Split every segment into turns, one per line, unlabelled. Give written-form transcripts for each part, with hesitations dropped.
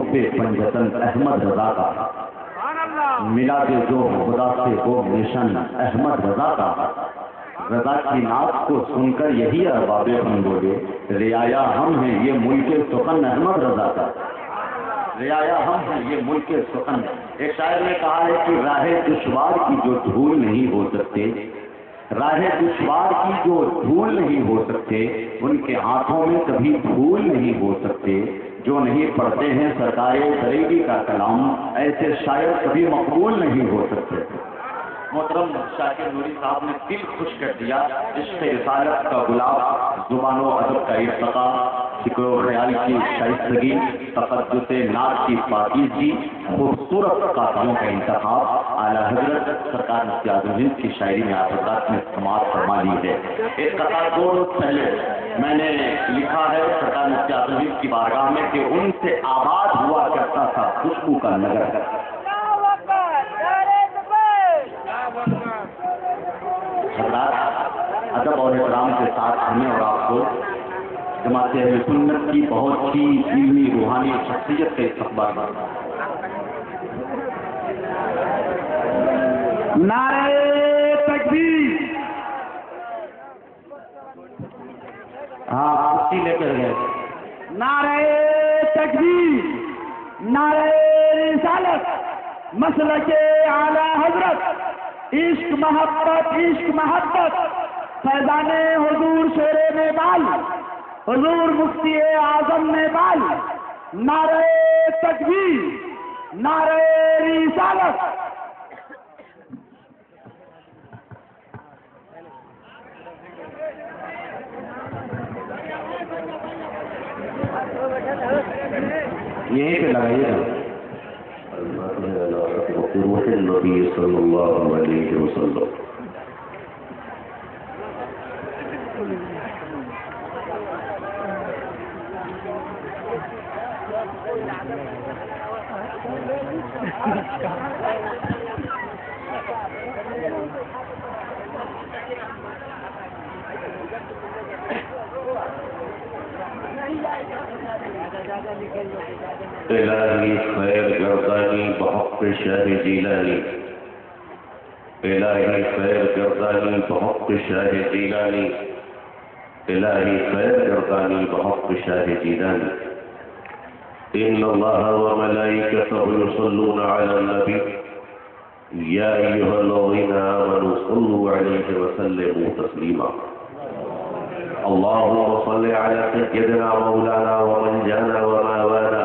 حب پنجتن احمد رضا کا، ملا دے جو خدا سے وہ مشن احمد رضا کا، رضا کی نعت کو سن کر یہی ارباب ہم بولے رعایا ہم ہیں یہ ملک سخن احمد رضا کا، رعایا ہم ہیں یہ ملک سخن۔ ایک شاعر نے کہا ہے کہ راہ دشوار کی جو دھول نہیں ہو سکتے، راہ دشوار کی جو دھول نہیں ہو سکتے، ان کے ہاتھوں میں کبھی پھول نہیں ہو سکتے، جو نہیں پڑھتے ہیں سرکار بریلی کا کلام ایسے شاعر کبھی مقبول نہیں ہو سکتے۔ محترم شاکر نوری صاحب نے دل خوش کر دیا، عشق رسالت کا گلاب، زبان و ادب کا ارتقاء، فکر و خیال کی شائستگی، تقدس نعت کی پاکیزگی، خوبصورت قافیوں کا انتخاب، اعلیٰ حضرت سرکار مفتی اعظم ہند کی شاعری میں آپ حضرات نے سماعت فرما لی ہے۔ ایک قطعہ 2 روز پہلے میں نے لکھا ہے سرکار مفتی اعظم ہند کی بارگاہ میں کہ ان سے آباد ہوا کرتا تھا خوشبو کا نگر۔ ادب اور احترام کے ساتھ ہمیں اور آپ کو جماعت اہل سنت کی بہت ہی علمی روحانی شخصیت کا استقبال کرنا۔
نعرہ تکبیر،
ہاں کسی لے کر گئے،
نعرہ تکبیر، نعرہ رسالت، مسلک اعلیٰ حضرت، عشق محبت، فیضان حضور شیر نیپال، حضور مفتی اعظم نیپال، نعرہ تکبیر، نعرہ رسالت۔
یہیں پہ لگائیے گا روح النبی صلی اللہ علیہ وسلم۔ الہی خیر گردانی بحق شاہ جیلانی، الہی خیر گردانی بحق شاہ جیلانی، الہی خیر گردانی بحق شاہ جیلانی۔ ان اللہ وملائکتہ یصلون علی النبی یا ایہا الذین آمنوا صلوا علیہ وسلموا تسلیما۔ اللهم صل على سيدنا مولانا ومن جانا وماوانا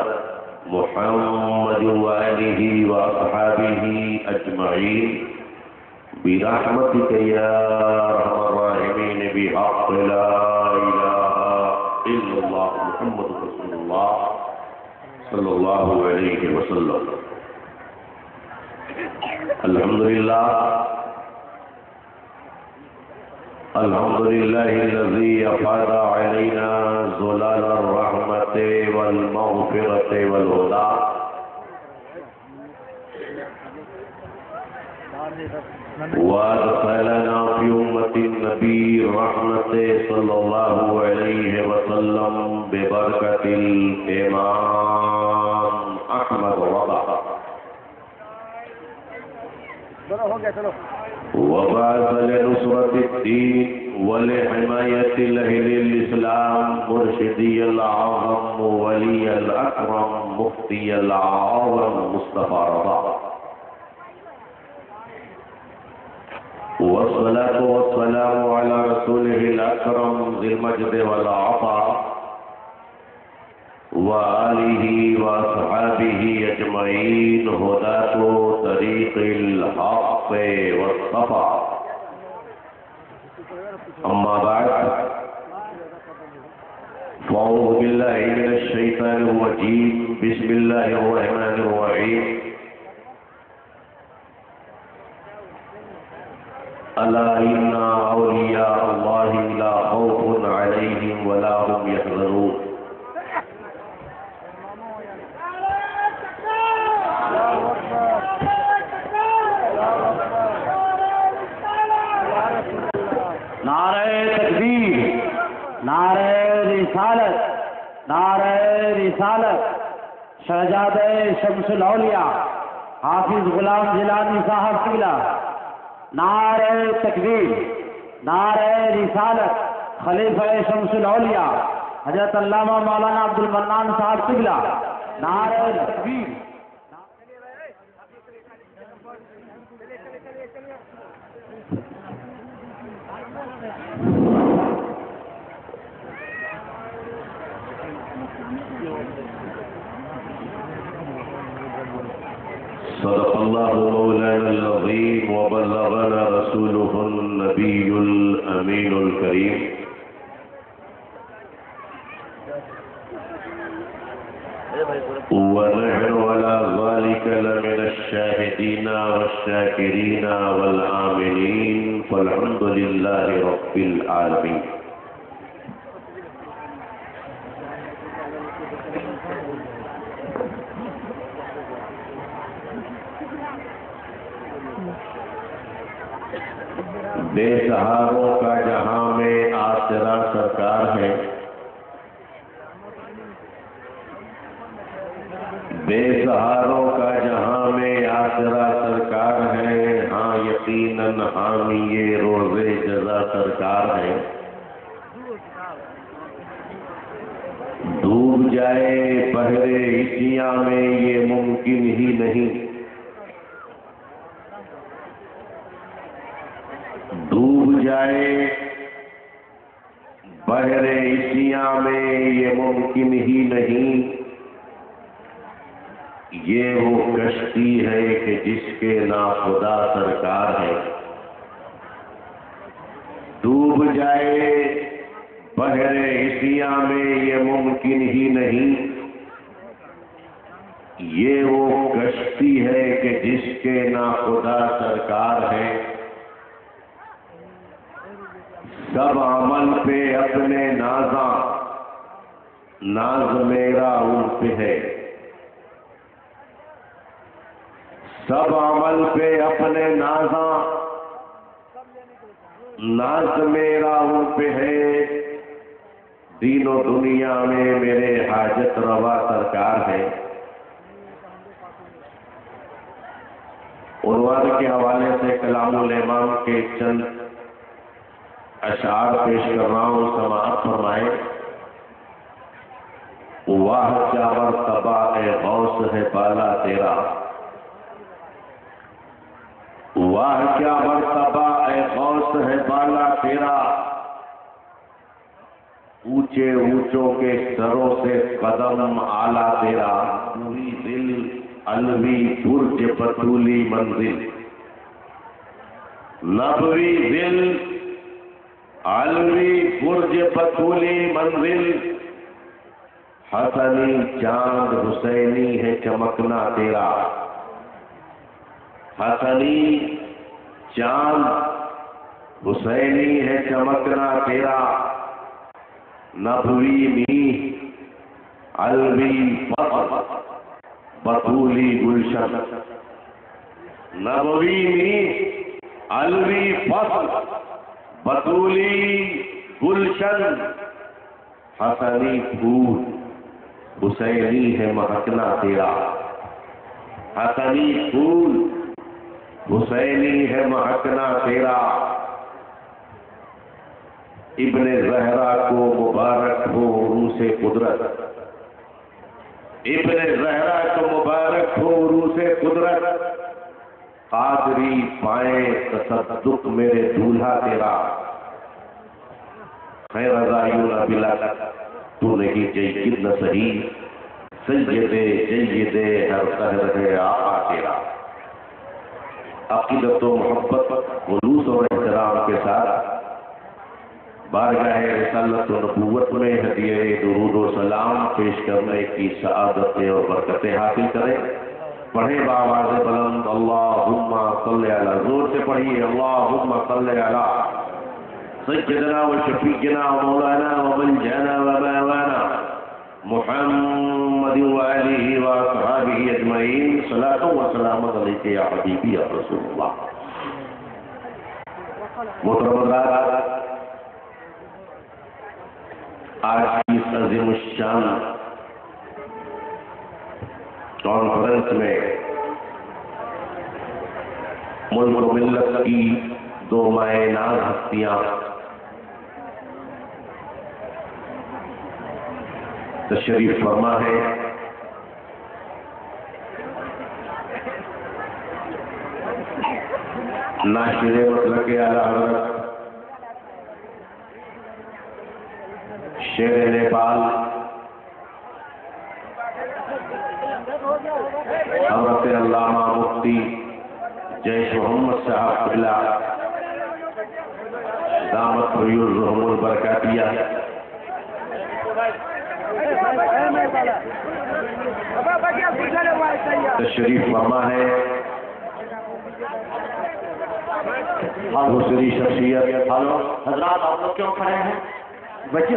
محمد وآله وأصحابه أجمعين برحمتك يا أرحم الراحمين بحق لا إله إلا الله محمد رسول الله صلى الله عليه وسلم۔ الحمد لله الذي أفاض علينا ظلال الرحمة والمغفرة والهدى، وأدخلنا في أمة النبي رحمة صلى الله عليه وسلم ببركة الإمام أحمد رضا، وبعث لنصرة الدين ولحماية الأهل الإسلام مرشدي الأعظم ولي الأكرم مفتي الأعظم مصطفى رضا، والصلاة والسلام على رسوله الأكرم ذي المجد والعطاء وآله وأصحابه أجمعين هداة طريق الحق والصفا، أما بعد فأعوذ بالله من الشيطان الرجيم، بسم الله الرحمن الرحيم، ألا إن أولياء الله لا خوف عليهم ولا هم يحزنون۔
نعرہ تکبیر، نعرہ رسالت، نعرہ رسالت، شہزادہ شمس الاولیاء حافظ غلام جیلانی صاحب قبلہ، نعرہ تکبیر، نعرہ رسالت، خلیفہ شمس الاولیاء حضرت علامہ مولانا عبد المنان صاحب قبلہ، نعرہ تکبیر۔
صدق الله مولانا العظيم وبلغنا رسوله النبي الأمين الكريم ونحن على ذلك لمن الشاهدين والشاكرين والآمنين فالحمد لله رب العالمين۔ بے سہاروں کا جہاں میں آسرا سرکار ہے، بے سہاروں کا جہاں میں آسرا سرکار ہے، ہاں یقیناً حامی یہ روزے جزا سرکار ہے۔ ڈوب جائے بحر عشیاں میں یہ ممکن ہی نہیں، ڈوب جائے بحر عشیاں میں یہ ممکن ہی نہیں، یہ وہ کشتی ہے کہ جس کے ناخدا سرکار ہے۔ ڈوب جائے بحر عشیاں میں یہ ممکن ہی نہیں، یہ وہ کشتی ہے کہ جس کے ناخدا سرکار ہے۔ سب عمل پہ اپنے نازاں، ناز میرا ان پہ ہے، سب عمل پہ اپنے نازاں، ناز میرا ان پہ ہے، دین و دنیا میں میرے حاجت روا سرکار ہے۔ عنوان کے حوالے سے کلام الامام کے چند اشعار پیش کر رہا ہوں، سماعت فرمائے۔ واہ کیا مرتبہ اے غوث ہے بالا تیرا، واہ کیا مرتبہ اے غوث ہے بالا تیرا، اونچے اونچوں کے سروں سے قدم اعلیٰ تیرا، پوری دل الوی برج بطولی منزل، نبوی دل علوی برج بطولی منزل، حسنی چاند حسینی ہے چمکنا تیرا، حسنی چاند حسینی ہے چمکنا تیرا، نبوی می علوی فضل بطولی گلشن، نبوی می علوی فضل بطولی گلشن، حسنی پھول حسینی ہے مہکنا تیرا، حسنی پھول حسینی ہے مہکنا تیرا، ابن زہرا کو مبارک ہو عروس قدرت، ابن زہرا کو مبارک ہو عروس قدرت، قادری پائیں تصدق میرے دولہا تیرا، خیر رضایون بلا تو نہیں جید نہ صحیح، سید ہر قہر ہے آقا تیرا۔ عقیدت و محبت، خلوص اور احترام کے ساتھ بارگاہ رسالت و نبوت میں ہدیہ درود و سلام پیش کرنے کی سعادتیں اور برکتیں حاصل کریں۔ پڑھیں بآواز بلند اللہم صلی علی، زور سے پڑھیے اللہم صلی علی سیدنا و شفیعنا و مولانا و منجانا و ماوانا محمد و آلہ و اصحابہ اجمعین، صلاۃ و سلام علیک یا حبیبی یا رسول اللہ۔ محترم حضرات، آج کی عظیم الشان کانفرنس میں ملک و ملت کی دو مائع ناز ہستیاں تشریف فرما ہے. ناشر مطلق اعلیٰ حضرت شیر نیپال حضرت علامہ مفتی جیش محمد صاحب قبلہ دامت فریضہم البرکاتیہ تشریف فرما ہے. دوسری شخصیت.
ہلو حضرات، آپ لوگ کیوں کھڑے ہیں؟
بچے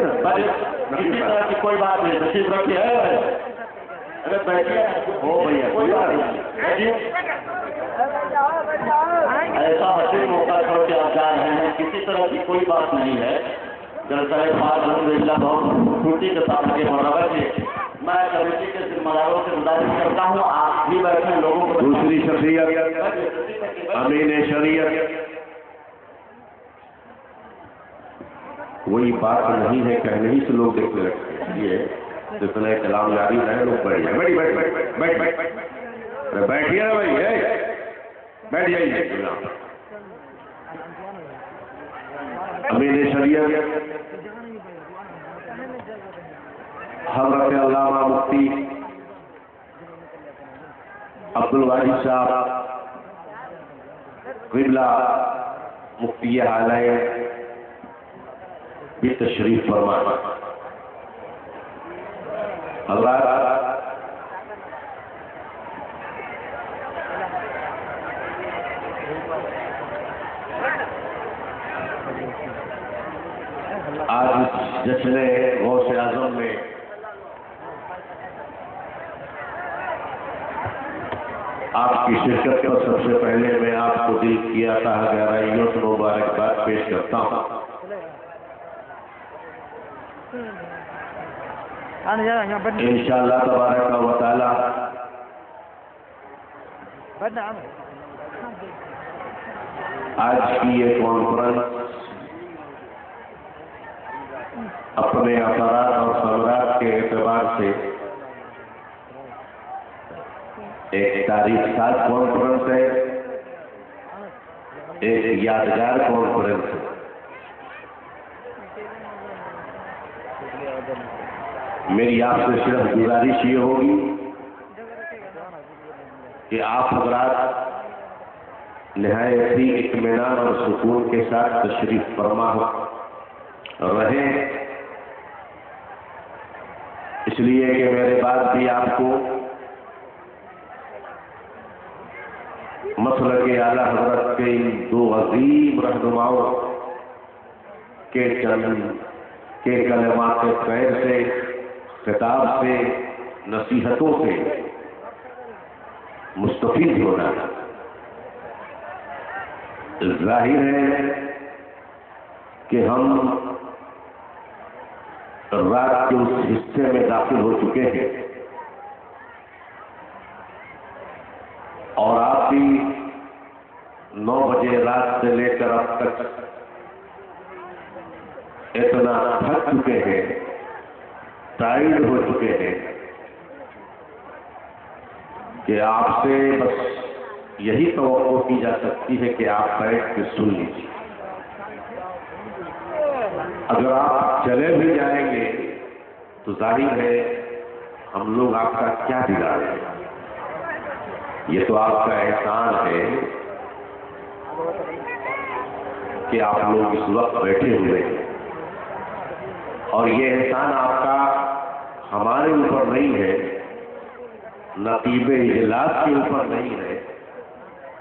کسی طرح کی کوئی بات نہیں، تشریف رکھیے. ارے بیٹھیے.
ہو بھیا
کوئی بات نہیں. ایسا حسین موقع چھوڑ کے آپ جا رہے ہیں، کسی طرح کی کوئی بات نہیں ہے. جلسہ پاک الحمدللہ بہت خوشی کے ساتھ آگے بڑھ رہا ہے. میں کمیٹی کے ذمہ داروں سے گزارش کرتا ہوں آپ بھی بیٹھے لوگوں کو.
دوسری شخصیت امین شریعت. وہی بات نہیں ہے، کہنے ہی سے لوگ دیکھنے لگتے ہیں. یہ سلسلہ کلام جاری رہے، لوگ بیٹھ جائیں. بیٹھیے نا بھائی، بیٹھ جائیے. امین شریعت حضرت علامہ مفتی عبدالواحد صاحب قبلہ مفتی حالائے بھی تشریف فرما. حضرات آج جشن غوث اعظم میں آپ کی شرکت پر سب سے پہلے میں آپ کو دل کیا تھا گہرائیوں سے مبارکباد پیش کرتا ہوں. انشاءاللہ تبارک و تعالی آج کی یہ کانفرنس اپنے اثرات اور ثمرات کے اعتبار سے ایک تاریخ ساز کانفرنس ہے، ایک یادگار کانفرنس ہے. میری آپ سے صرف گزارش یہ ہوگی کہ آپ حضرات نہایت ہی اطمینان اور سکون کے ساتھ تشریف فرما رہیں، اس لیے کہ میرے بعد بھی آپ کو مسلک اعلیٰ حضرت کے ان دو عظیم رہنماؤں کے چند کے کلمات خیر سے، خطاب سے، نصیحتوں سے مستفید ہونا. ظاہر ہے کہ ہم رات کے اس حصے میں داخل ہو چکے ہیں اور آپ بھی 9 بجے رات سے لے کر اب تک اتنا تھک چکے ہیں، ٹائرڈ ہو چکے ہیں کہ آپ سے بس یہی توقع کی جا سکتی ہے کہ آپ بیٹھ کے سن لیجیے. اگر آپ چلے بھی جائیں گے تو ظاہر ہے ہم لوگ آپ کا کیا بگاڑیں گے. یہ تو آپ کا احسان ہے کہ آپ لوگ اس وقت بیٹھے ہوئے ہیں، اور یہ احسان آپ کا ہمارے اوپر نہیں ہے، نقیب اجلاس کے اوپر نہیں ہے.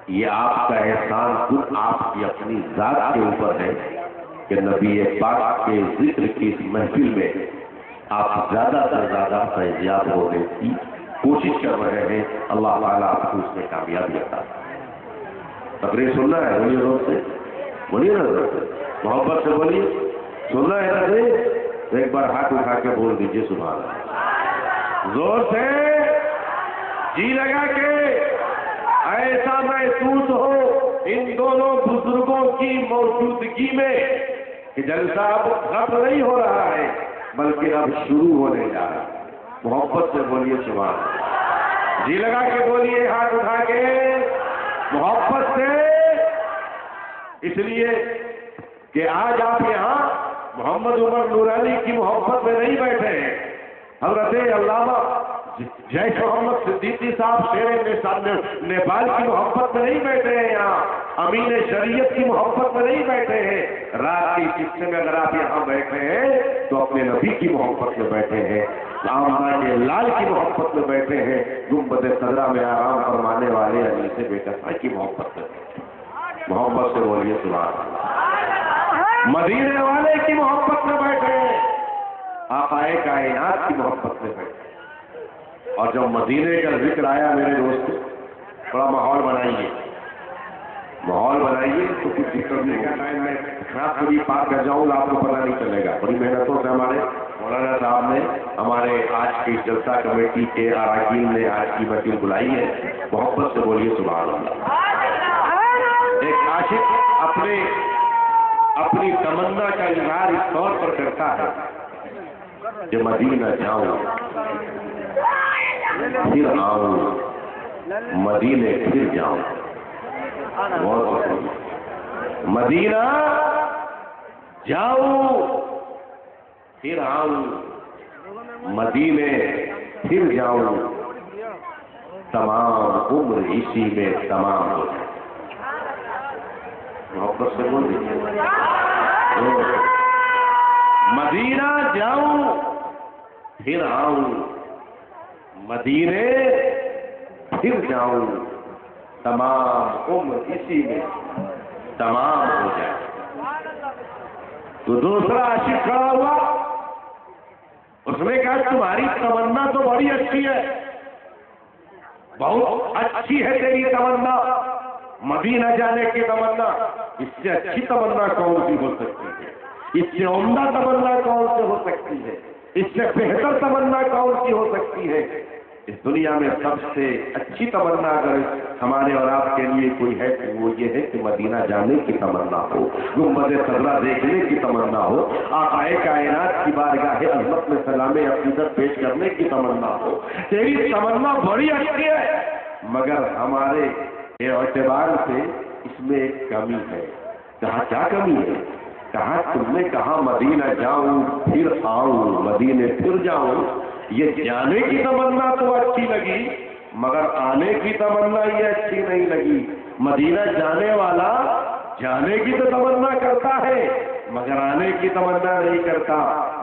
یہ آپ کا احسان خود آپ کی اپنی ذات کے اوپر ہے کہ نبی پاک کے ذکر کی اس محفل میں آپ زیادہ سے زیادہ فیضیاب ہونے کی کوشش کر رہے ہیں. اللہ تعالیٰ آپ کو اس میں کامیابی عطا فرمائے. تقریر سننا ہے؟ بولیے زور سے، بولیے نا زور سے، محبت سے بولیے. سننا ہے نا؟ ایک بار ہاتھ اٹھا کے بول دیجیے سبحان اللہ زور سے. جی لگا کہ ایسا محسوس ہو ان دونوں بزرگوں کی موجودگی میں کہ جلسہ اب ختم نہیں ہو رہا ہے بلکہ اب شروع ہونے جا رہا ہے. محبت سے بولیے سبحان اللہ. جی لگا کے بولیے ہاتھ اٹھا کے محبت سے. اس لیے کہ آج آپ یہاں محمد عمر نورانی کی محبت میں نہیں بیٹھے ہیں. حضرت علامہ جیش محمد صدیقی صاحب شیر نیپال کی محبت میں نہیں بیٹھے ہیں. یہاں امین شریعت کی محبت میں نہیں بیٹھے ہیں. رات کے حصے میں اگر آپ یہاں بیٹھے ہیں تو اپنے نبی کی محبت میں بیٹھے ہیں, آمنہ کے لال کی محبت میں بیٹھے ہیں, گنبد خضرا میں آرام فرمانے والے علی سے بیٹا کی محبت میں. محبت سے بولیے سبحان اللہ. مدینے والے کی محبت میں بیٹھے ہیں, آقا کائنات کی محبت میں بیٹھے. اور جب مدینے کا ذکر آیا میرے دوست, تھوڑا ماحول بنائیے, ماحول بنائیے تو کچھ ذکر نہیں کا ٹائم ہے. میں خود پار کر جاؤں گا, آپ کو پتہ نہیں چلے گا. بڑی محنتوں سے ہمارے مولانا صاحب نے, ہمارے آج کی جلسہ کمیٹی کے اراکین نے آج کی میٹنگ بلائی ہے. محبت سے بولیے سبحان اللہ. ایک عاشق اپنی تمنا کا اظہار اس طور پر کرتا ہے کہ مدینہ جاؤں پھر آؤں, مدینے پھر جاؤں. مدینہ جاؤں پھر آؤں, مدینے پھر جاؤں, تمام عمر اسی میں تمام ہو جائے. محبت سے بول دیجیے. مدینہ جاؤں پھر آؤں, مدینے پھر جاؤں, تمام عمر اسی میں تمام ہو جائے. تو دوسرا عاشق کھڑا ہوا, اس نے کہا تمہاری تمنا تو بڑی اچھی ہے, بہت اچھی ہے تیری تمنا, مدینہ جانے کی تمنا. اس سے اچھی تمنا کون سی ہو سکتی ہے؟ اس سے عمدہ تمنا کون سی ہو سکتی ہے؟ اس سے بہتر تمنا کون سی ہو سکتی ہے؟ اس دنیا میں سب سے اچھی تمنا اگر ہمارے اور آپ کے لیے کوئی ہے تو وہ یہ ہے کہ مدینہ جانے کی تمنا ہو, گنبد خضرا دیکھنے کی تمنا ہو, آقا کائنات کی بارگاہ عظمت میں سلام عقیدت پیش کرنے کی تمنا ہو. تیری تمنا بڑی اچھی ہے, مگر ہمارے اعتبار سے اس میں ایک کمی ہے. کہا کیا کمی ہے؟ کہا تم نے کہا مدینہ جاؤں پھر آؤں, مدینے پھر جاؤں. یہ جانے کی تمنا تو اچھی لگی, مگر آنے کی تمنا یہ اچھی نہیں لگی. مدینہ جانے والا جانے کی تو تمنا کرتا ہے مگر آنے کی تمنا نہیں کرتا.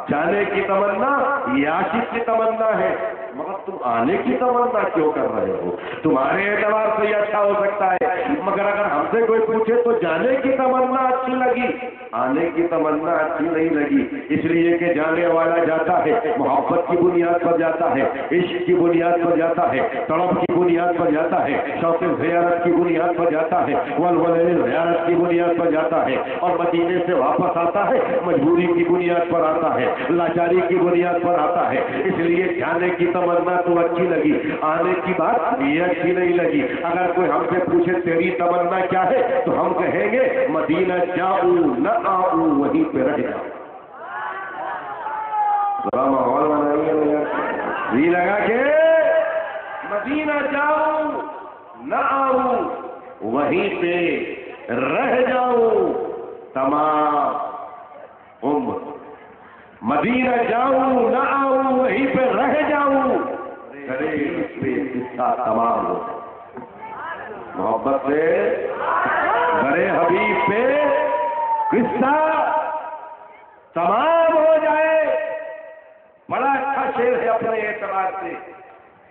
جانے کی تمنا یہ عاشق کی تمنا ہے, مگر تم آنے کی تمنا کیوں کر رہے ہو؟ تمہارے اعتبار سے یہ اچھا ہو سکتا ہے, مگر اگر ہم سے کوئی پوچھے تو جانے کی تمنا اچھی لگی, آنے کی تمنا اچھی نہیں لگی. اس لیے کہ جانے والا جاتا ہے محبت کی بنیاد پر جاتا ہے, عشق کی بنیاد پر جاتا ہے, طلب کی بنیاد پر جاتا ہے, شوق زیارت کی بنیاد پر جاتا ہے, ولولے زیارت کی بنیاد پر جاتا ہے, اور مدینے سے واپس آتا ہے مجبوری کی بنیاد پر آتا ہے, لاچاری کی بنیاد پر آتا ہے. اس لیے جانے کی تمنا تو اچھی لگی, آنے کی بات یہ اچھی نہیں لگی. اگر کوئی ہم سے پوچھے تیری تمنا کیا ہے تو ہم کہیں گے مدینہ جاؤں نہ آؤں, وہیں پہ رہ جاؤں. ذرا ماحول بنائیے, جی لگا کہ مدینہ جاؤں نہ آؤں, وہیں پہ رہ جاؤں تمام عمر. مدینہ جاؤں نہ آؤں, وہیں پہ رہ جاؤں, کرے اس پہ قصہ تمام ہو. محبت سے کرے حبیب پہ قصہ تمام ہو جائے. بڑا اچھا شعر ہے اپنے اعتبار سے.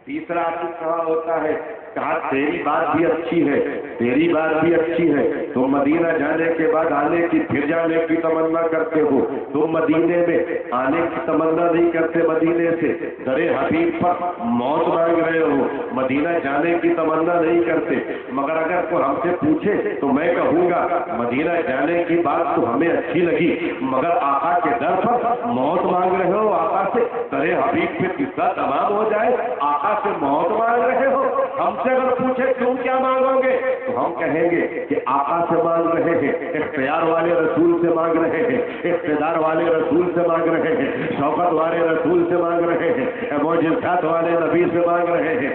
تیسرا عاشق کہاں ہوتا ہے؟ کہا تیری بات بھی اچھی ہے, تیری بات بھی اچھی ہے, تم مدینہ جانے کے بعد آنے کی پھر جانے کی تمنا کرتے ہو, تم مدینے میں آنے کی تمنا نہیں کرتے, مدینے سے درے حبیب پر موت مانگ رہے ہو, مدینہ جانے کی تمنا نہیں کرتے. مگر اگر کوئی ہم سے پوچھے تو میں کہوں گا مدینہ جانے کی بات تو ہمیں اچھی لگی, مگر آقا کے در پر موت مانگ رہے ہو, آقا سے درے حبیب پہ قصہ تمام ہو جائے, آقا سے موت مانگ رہے ہو, ہم سے اگر پوچھے تم کیا مانگوگے تو ہم کہیں گے کہ آقا سے مانگ رہے ہیں، اختیار والے رسول سے مانگ رہے ہیں، اقتدار والے رسول سے مانگ رہے ہیں، شوکت والے رسول سے مانگ رہے ہیں، معجزات والے نبی سے مانگ رہے ہیں۔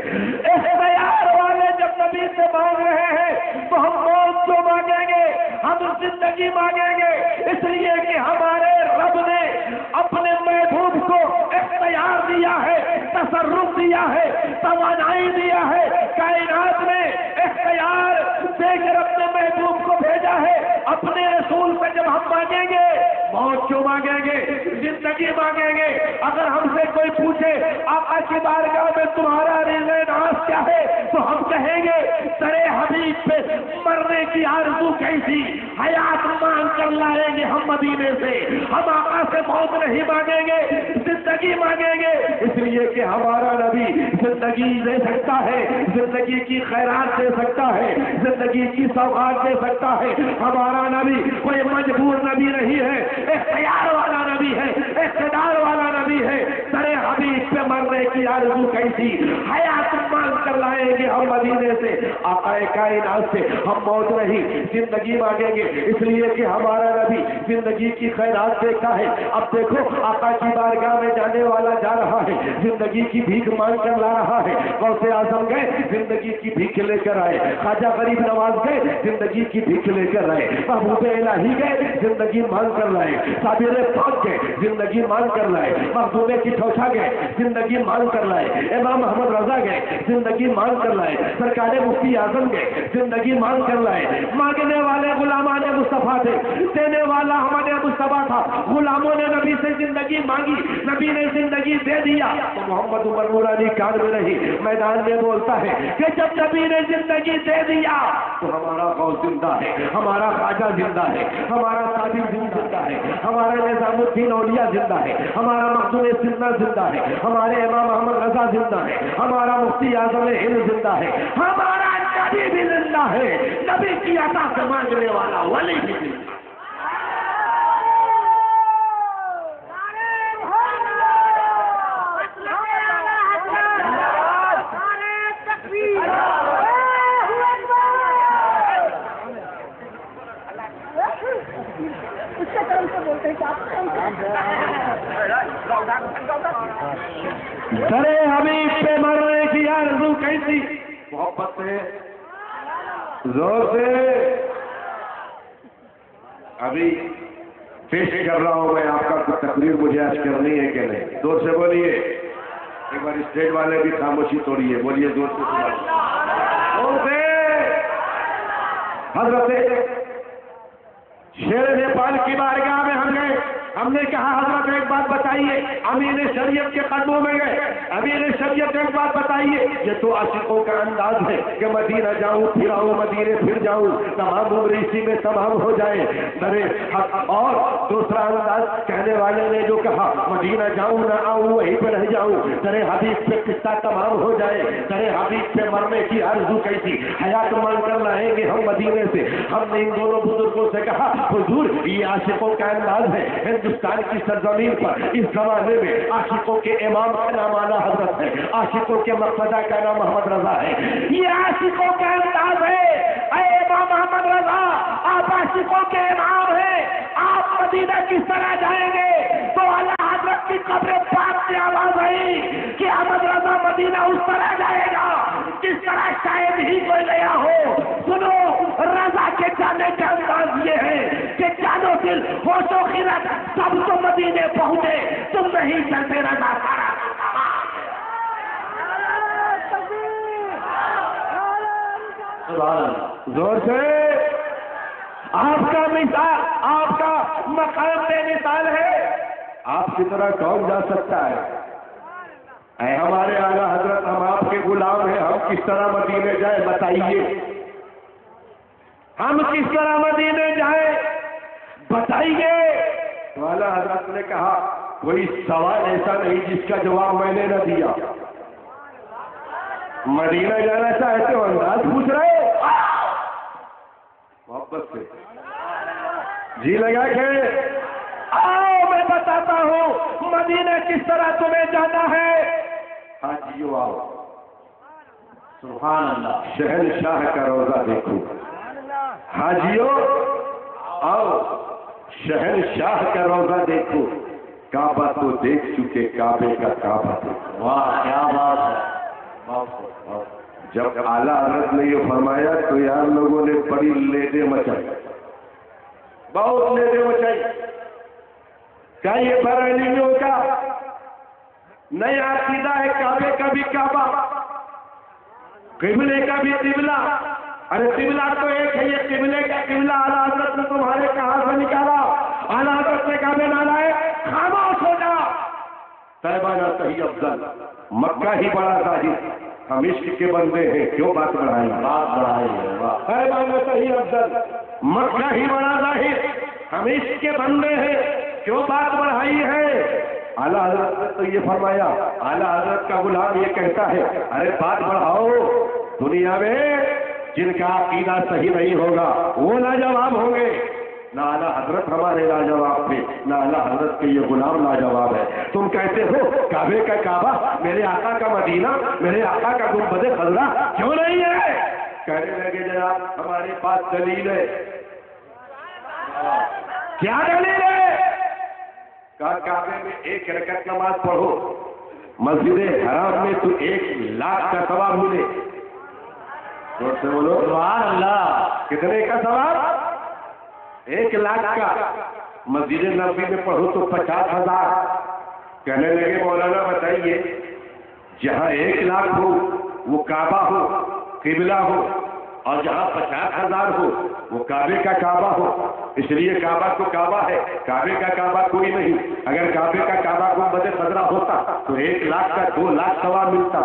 اختیار والے جب نبی سے مانگ رہے ہیں تو ہم موت کیوں مانگیں گے؟ ہم زندگی مانگیں گے، اس لیے کہ ہمارے رب نے اپنے محبوب کو اختیار دیا ہے، تصرف دیا ہے، توانائی دیا ہے، کائنات میں اختیار دے کر اپنے محبوب کو بھیجا ہے۔ اپنے رسول سے جب ہم مانگیں گے، موت کیوں مانگیں گے؟ زندگی مانگیں گے۔ اگر ہم سے کوئی پوچھے آقا کی بارگاہ میں تمہارا رضا ناز کیا ہے تو ہم کہیں گے سرے حبیب پہ مرنے کی آرزو کیسی، حیات مانگ کر لائیں گے ہم مدینے سے۔ ہم آقا سے موت نہیں مانگیں گے، زندگی مانگیں گے، اس لیے کہ ہمارا نبی زندگی دے سکتا ہے، زندگی کی خیرات دے سکتا ہے، زندگی کی سوغات دے سکتا ہے۔ ہمارا نبی کوئی مجبور نبی نہیں ہے، اختیار والا نبی ہے، اقتدار والا نبی ہے۔ سرے حبیب پہ مرنے کی آرزو کیسی، حیات مانگ کر لائیں گے ہم مدینے سے۔ آقا کائنات سے ہم موت نہیں زندگی مانگیں گے، اس لیے کہ ہمارا نبی زندگی کی خیرات دیکھتا ہے۔ اب دیکھو آقا کی بارگاہ میں جانے والا جا رہا ہے، زندگی کی بھیک مانگ کر لا رہا ہے۔ غوث اعظم گئے، زندگی کی بھیک لے کر آئے۔ خواجہ غریب نواز گئے، زندگی کی بھیک لے کر آئے۔ محبوب الہی گئے، زندگی مانگ کر لائے۔ صابر پاک گئے، زندگی مانگ کر لائے۔ مخدوم کی ٹھوٹا گئے، زندگی مانگ کر لائے۔ امام محمد رضا گئے، زندگی مانگ کر لائے۔ سرکار مفتی اعظم گئے، زندگی مانگ کر لائے۔ مانگنے والے غلامان مصطفیٰ تھے، دینے والا ہمارے مصطفیٰ تھا۔ غلاموں نے نبی سے زندگی مانگی، نبی نے زندگی دے دیا۔ تو محمد عمر نورانی کان میں نہیں میدان میں بولتا ہے کہ جب نبی نے زندگی دے دیا تو ہمارا غوث زندہ ہے، ہمارا خواجہ زندہ ہے، ہمارا صادق دین زندہ ہے، ہمارا نظام الدین اولیاء زندہ ہے، ہمارا مخدوم سنہ زندہ ہے، ہمارے امام محمد رضا زندہ ہے، ہمارا مفتی اعظم ہند زندہ ہے، ہمارا نبی بھی زندہ ہے۔ نبی کی عطا سے مانگنے والا ولی بھی زندہ ہے۔ سرے حبیب پہ مرنے کی آرزو کیسی، محبت سے زور سے ابھی پیش کر رہا ہوں میں آپ کا کچھ تقریر، مجھے آج کرنی ہے کہ نہیں؟ زور سے بولیے، ایک بار اسٹیج والے بھی خاموشی توڑیے، بولیے زور سے زور سے۔ حضرت شیر نیپال کی بارگاہ میں ہم گئے، ہم نے کہا حضرت ایک بات بتائیے، امیر شریعت کے قدموں میں گئے، امیر شریعت ایک بات بتائیے، یہ تو عاشقوں کا انداز ہے کہ مدینہ جاؤں پھر آؤں، مدینے پھر جاؤں، تمام عمر اسی میں تمام ہو جائے۔ اور دوسرا انداز کہنے والے نے جو کہا مدینہ جاؤں نہ آؤں وہیں پہ رہ جاؤں، سرے حبیب پہ قصہ تمام ہو جائے، سرے حبیب پہ مرنے کی آرزو کیسی، حیات مانگ کر لائیں گے ہم مدینے سے۔ ہم نے ان دونوں بزرگوں سے کہا حضور یہ عاشقوں کا انداز ہے، ہندوستان کی سرزمین پر اس زمانے میں عاشقوں کے امام کا نام اعلیٰ حضرت ہے، عاشقوں کے مقتدی کا نام محمد رضا ہے، یہ عاشقوں کا انداز ہے۔ اے امام محمد رضا، آپ عاشقوں کے امام ہیں، آپ مدینہ کس طرح جائیں گے؟ تو اعلیٰ حضرت کی قبر پاک سے آواز آئی کہ احمد رضا مدینہ اس طرح جائے گا جس طرح شاید ہی کوئی گیا ہو۔ سنو، رضا کے جانے کا انداز یہ ہے کہ جانو دل ہوش و خرد سب تو مدینے پہنچے، تم نہیں چلتے رضا سارا زور سے۔ آپ کا مثال، آپ کا مقام بے مثال ہے، آپ کی طرح کون جا سکتا ہے؟ اے ہمارے اعلیٰ حضرت، ہم آپ کے غلام ہیں، ہم کس طرح مدینے جائیں بتائیے، ہم کس طرح مدینے جائیں بتائیے۔ تو اعلیٰ حضرت نے کہا کوئی سوال ایسا نہیں جس کا جواب میں نے نہ دیا، مدینہ جانا چاہتے ہو انداز پوچھ رہے محبت سے، جی لگا کے آؤ میں بتاتا ہوں مدینہ کس طرح تمہیں جانا ہے۔ ہاں جی آؤ،
سبحان اللہ.
شہنشاہ کا روزہ دیکھو. حاجیوں آؤ شہنشاہ کا روزہ دیکھو. کعبہ تو دیکھ چکے, کعبے کا کعبہ دیکھو.
واہ کیا بات ہے.
جب اعلیٰ حضرت نے یہ فرمایا تو یار لوگوں نے بڑی لیدے مچائی, بہت لیدے مچائی. کیا یہ بریلویوں کا نیا عقیدہ ہے کعبے کا بھی کعبہ, قبلے کا بھی قبلہ؟ ارے قبلہ تو ایک ہے, یہ قبلے کا قبلہ اعلیٰ حضرت نے تمہارے کہاں سے نکالا؟ اعلیٰ حضرت نے کعبے نہ لائے, خاموش ہو جا. طیبہ نہ صحیح افضل, مکہ ہی بڑا ظاہر, ہم عشق کے بندے ہیں کیوں بات بڑھائیں؟
بات بڑھائی ہے.
طیبہ نہ صحیح افضل, مکہ ہی بڑا ظاہر, ہم عشق کے بندے ہیں کیوں بات بڑھائی ہے؟ اعلیٰ حضرت نے تو یہ فرمایا. اعلیٰ حضرت کا غلام یہ کہتا ہے ارے بات بڑھاؤ. دنیا میں جن کا عقیدہ صحیح نہیں ہوگا وہ لاجواب ہوں گے. نہ اعلیٰ حضرت ہمارے لاجواب تھے, نہ اعلیٰ حضرت کے یہ غلام لاجواب ہے. تم کہتے ہو کعبے کا کعبہ, میرے آقا کا مدینہ, میرے آقا کا گنبد خضرا کیوں نہیں ہے؟ کہنے لگے جناب ہمارے پاس دلیل ہے. کیا دلیل ہے؟ کہا کعبے میں 1 رکعت نماز پڑھو, مسجد حرام میں تو 1,00,000 کا ثواب ملے. زور سے بولو
سبحان اللہ.
کتنے کا ثواب؟ 1,00,000 کا. مسجد نبوی میں پڑھو تو 50,000. کہنے لگے مولانا بتائیے, جہاں 1,00,000 ہو وہ کعبہ ہو, قبلہ ہو, اور جہاں 50,000 ہو وہ کعبے کا کعبہ ہو. اس لیے کعبہ تو کعبہ ہے, کعبے کا کعبہ کوئی نہیں. اگر کعبے کا کعبہ گنبد خضرا ہوتا تو 1,00,000 کا 2,00,000 ثواب ملتا.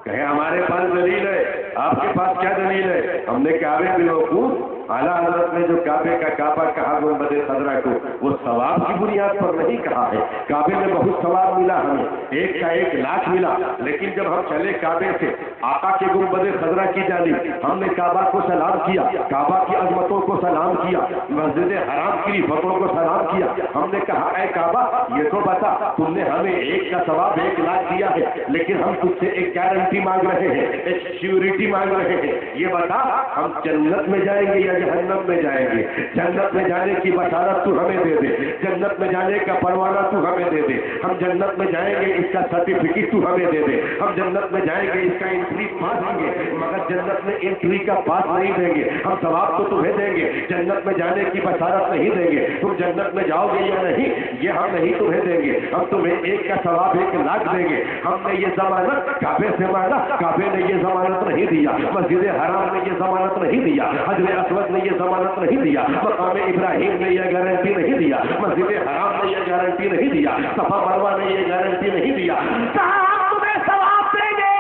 کہے ہمارے پاس دلیل ہے. آپ کے پاس کیا دلیل ہے؟ ہم نے کعبے میں وقوف اعلیٰ حضرت نے جو کعبے کا کعبہ کہا گنبد خضرا کو, وہ ثواب کی بنیاد پر نہیں کہا ہے. کعبے میں بہت ثواب ملا ہمیں, 1 کا 1,00,000 ملا. لیکن جب ہم چلے کعبے سے آقا کے گنبد خضرا کی جانب, ہم نے کعبہ کو سلام کیا, کعبہ کی عظمتوں کو سلام کیا, مسجد حرام کی رفعتوں کو سلام کیا. ہم نے کہا اے کعبہ یہ تو بتا, تم نے ہمیں 1 کا ثواب 1,00,000 دیا ہے, لیکن ہم تجھ سے ایک گارنٹی مانگ رہے ہیں, ایک سیکورٹی مانگ رہے ہیں. یہ بتا ہم جنت میں جائیں گے یا جہنم میں جائیں گے؟ جنت میں جانے کی بشارت تو ہمیں دے دے, جنت میں جانے کا پروانہ تو ہمیں دے دے. ہم جنت میں جائیں گے اس کا سرٹیفکیٹ تو ہمیں دے دے. ہم جنت میں جائیں گے اس کا انٹری پاس دیں گے, مگر جنت میں انٹری کا پاس نہیں دیں گے. ہم ثواب تو تمہیں دیں گے, جنت میں جانے کی بشارت نہیں دیں گے. تم جنت میں جاؤ گے یا نہیں یہ ہم نہیں تمہیں دیں گے. ہم تمہیں 1 کا ثواب 1,00,000 دیں گے. ہم نے یہ ضمانت کعبے سے مانگا, کعبے نے یہ ضمانت نہیں دیا, مسجد حرام نے یہ ضمانت نہیں دیا, حجر اسود نے یہ ضمانت نہیں دیا, مقام ابراہیم نے یہ گارنٹی نہیں دیا, مسجد حرام نے یہ گارنٹی نہیں دیا, صفا مروہ نے یہ گارنٹی نہیں دیا. تمہیں ثواب دیں گے,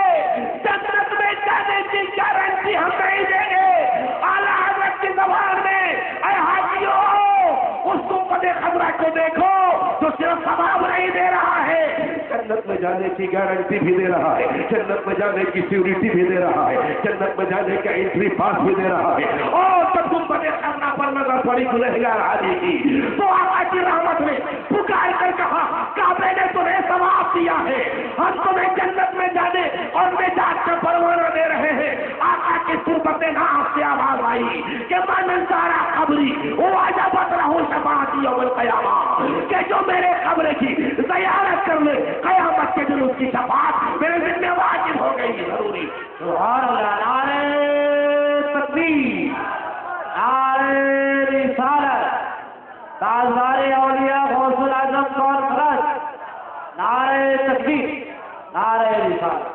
جنت میں جانے کی گارنٹی ہم نہیں دیں گے. اعلیٰ حضرت کی زبان میں اے حاجیوں اس گنبد خضرا کو دیکھو تو صرف ثواب نہیں دے رہا ہے, جنت میں جانے کی گارنٹی بھی دے رہا ہے, جنت میں جانے کی سیکورٹی بھی دے رہا ہے, جنت میں جانے کا انٹری پاس بھی دے رہا ہے. اور جب گنبد خضرا پر نظر پڑی گنہگار حاجی کی تو آقا کی رحمت میں پکار کر کہا کعبے نے تمہیں ثواب دیا ہے, ہم تمہیں جنت میں جانے اور نجات کا پروانہ دے رہے ہیں. آقا کی صورت نام سے آواز آئی کہ من زارا قبری واجبت رہو شفاعتی یوم القیامہ, کہ جو میرے قبر کی زیارت کر لے قیامت کے دن اس کی شفاعت میرے ذمہ واجب ہو گئی, ضروری.
سبحان اللہ. نعرہ تکبیر, نعرہ رسالت, تاجدار اولیاء غوث الاعظم کون خرج, نعرہ تکبیر, نعرہ رسالت.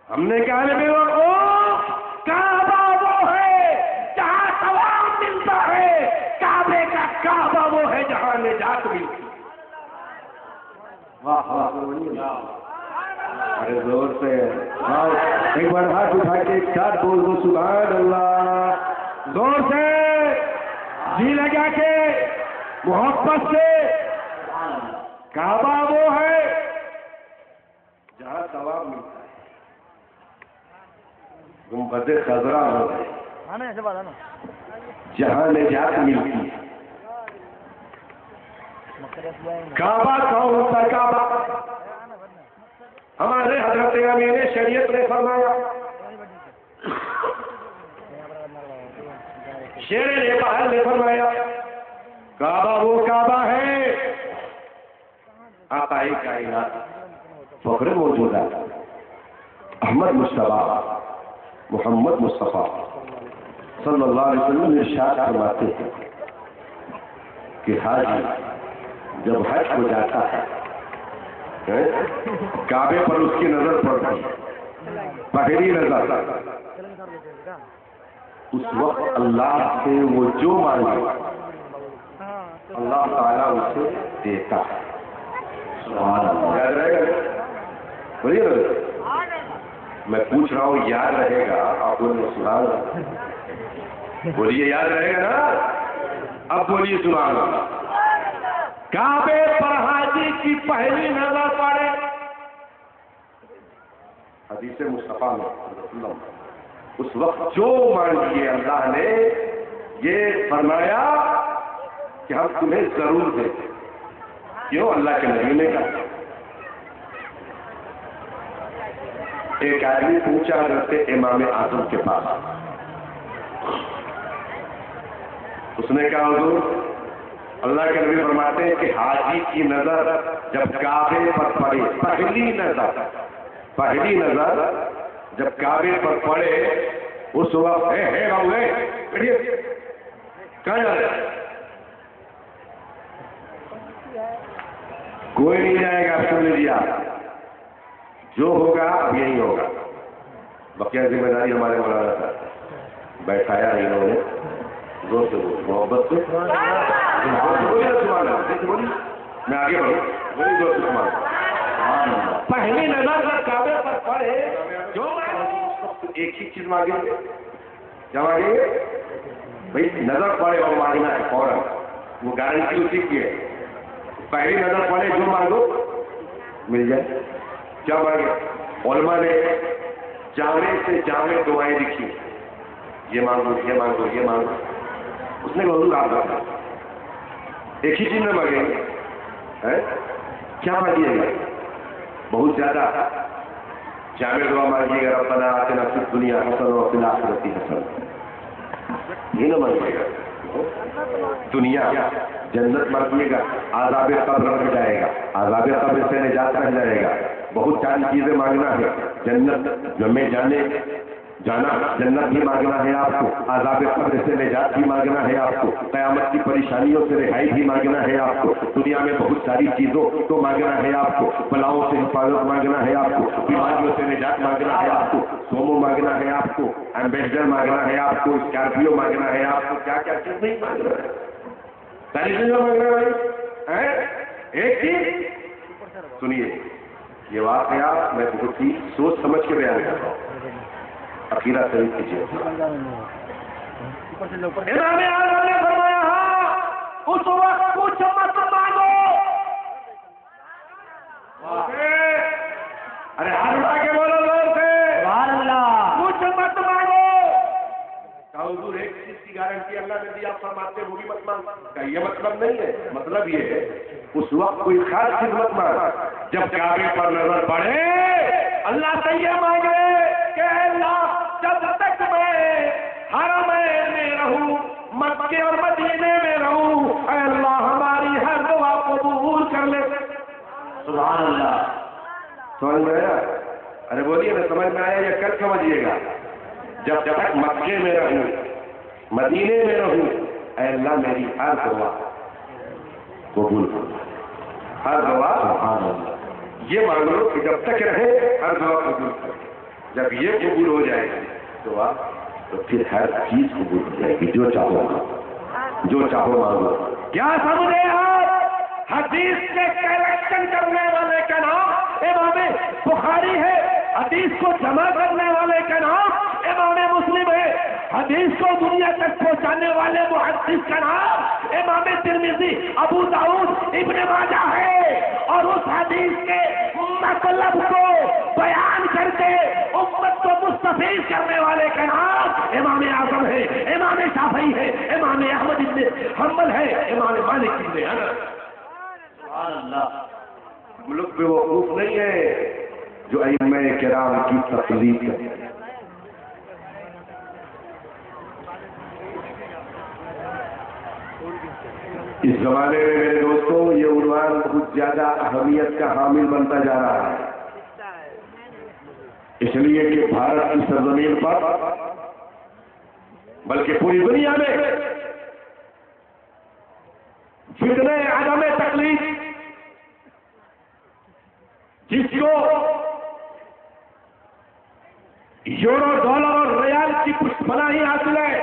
ہم نے کہا بے وقوف کعبہ وہ ہے جہاں ثواب ملتا ہے, کعبے کا کعبہ وہ ہے جہاں نجات ملتی.
واہ واہ.
ارے زور سے ایک بار ہاتھ اٹھا کے ایک ساتھ بول دو سبحان اللہ. زور سے, جی لگا کے, محبت سے. کعبہ وہ ہے جہاں ثواب ملتا ہے, گنبد خضرا وہ ہے جہاں نجات ملتی ہے. کعبہ کون ہوتا ہے؟ کعبہ ہمارے حضرت امین شریعت نے فرمایا، شیر نیپال نے فرمایا کعبہ وہ کعبہ ہے آقائے کائنات فخر موجودہ احمد مصطفیٰ محمد مصطفیٰ صلی اللہ علیہ وسلم ارشاد فرماتے ہیں کہ حاجی جب حج کو جاتا ہے کعبے پر اس کی نظر پڑتی پہلی نظر، اس وقت اللہ سے وہ جو مانگے اللہ تعالیٰ اسے دیتا ہے. یاد رہے گا؟ بولیے میں پوچھ رہا ہوں یاد رہے گا؟ آپ بولے سنا بولیے یاد رہے گا نا؟ اب بولیے سنا. کعبے پر حاجی کی پہلی نظر پڑے، حدیث مصطفیٰ میں اس وقت جو مانگیے اللہ نے یہ فرمایا کہ ہم تمہیں ضرور دیں. کیوں؟ اللہ کے نبی نے کہا. ایک آدمی پوچھا حضرت امام اعظم کے پاس، اس نے کہا حضور اللہ کے نبی فرماتے ہیں کہ حاجی کی نظر جب کعبے پر پڑے، پہلی نظر جب کعبے پر پڑے اس وقت کہاں جا رہے؟ کوئی نہیں جائے گا، سن لیجیے جو ہوگا اب یہی ہوگا. بقیہ ذمہ داری ہمارے مولانا صاحب بیٹھایا انہوں نے زور سے محبت سے میں آگے بڑھوں. وہی زور سے پہلی نظر کعبے پر پڑے جو ایک ہی چیز مانگے، کیا مانگیں گے بھائی؟ نظر پڑے اور مانگنا ہے فوراً، وہ گارنٹی اسی کی ہے. پہلی نظر پڑے جو مانگو مل جائے. کیا مانگے؟ علماء نے جامع سے جامع دعائیں لکھی، یہ مانگو یہ مانگو یہ مانگو. اس نے حضور آپ بتا ایک ہی چیز میں مانگیں گے، کیا مانگیے گا؟ بہت زیادہ جامع دعا مانگیے گا ربنا آتنا فی الدنیا حسنہ وفی الآخرۃ حسنہ، یہ نہ مانگیے گا دنیا جنت مانگیے گا، عذاب قبر رہ جائے گا، عذاب قبر سے نجات رہ جائے گا. بہت ساری چیزیں مانگنا ہے، جنت میں جانا جنت بھی مانگنا ہے آپ کو، عذاب قبر سے نجات بھی مانگنا ہے آپ کو، قیامت کی پریشانیوں سے رہائی بھی مانگنا ہے آپ کو، دنیا میں بہت ساری چیزوں کو مانگنا ہے آپ کو، بلاؤں سے حفاظت مانگنا ہے آپ کو، بیماریوں سے نجات مانگنا ہے آپ کو، سومو مانگنا ہے آپ کو، ایمبیسڈر مانگنا ہے آپ کو، اسکارپیو مانگنا ہے آپ کو. کیا کیا چیز نہیں مانگنا ہے؟ ساری چیزوں مانگنا ہے. ایک چیز سنیے، یہ واقعہ میں بہت ہی سوچ سمجھ کے بیان کر رہا ہوں. عقیدہ شریف کیجیے. امام اعظم نے فرمایا اس وقت کچھ مت مانگو. ارے ہر اٹھا کے بولو زور سے سبحان اللہ. کچھ مت مانگو. حضور ایک چیز کی گارنٹی اللہ نے دی، آپ فرماتے وہ بھی مت مانگو. کا یہ مطلب نہیں ہے، مطلب یہ ہے اس وقت کوئی خاص چیز مت مانگ. جب کعبے پر نظر پڑے اللہ سے یہ مانگے کہ اللہ جب تک میں حرم میں رہوں، مکے اور مدینے میں رہوں، اے اللہ ہماری ہر دعا قبول کر لے. سبحان اللہ. سمجھ میں آیا؟ ارے بولیے نا سمجھ میں آیا یا کل سمجھیے گا؟ جب تک مکے میں رہوں مدینے میں رہوں، اے اللہ میری ہر دعا قبول کر. ہر دعا سبحان اللہ. یہ مان لو کہ جب تک رہے ہر دعا قبول کر. جب یہ قبول ہو جائے گی دعا تو پھر ہر چیز قبول ہو جائے گی. جو چاہو جو چاہو مانگو. کیا سمجھے آپ؟ حدیث کے کلیکشن کرنے والے کا نام امام بخاری ہے، حدیث کو جمع کرنے والے کا نام امام مسلم ہے، حدیث کو دنیا تک پہنچانے والے محدث کا نام امام ترمذی، ابو داؤد، ابن ماجہ ہے، اور اس حدیث کے مطلب کو بیان کر کے امت کو مستفیض کرنے والے کا نام امام اعظم ہے، امام شافعی ہے، امام احمد بن حنبل ہے، امام مالک بن انس. سبحان اللہ. ہم لوگ بے وقوف نہیں ہے، جو ائمہ کرام کی تقلید کرتے ہیں. اس زمانے میں میرے دوستوں یہ عنوان بہت زیادہ اہمیت کا حامل بنتا جا رہا ہے، اس لیے کہ بھارت کی سرزمین پر بلکہ پوری دنیا میں فتنہ عدم تقلید، جس کو یورو ڈالر اور ریال کی پشت پناہی حاصل ہے،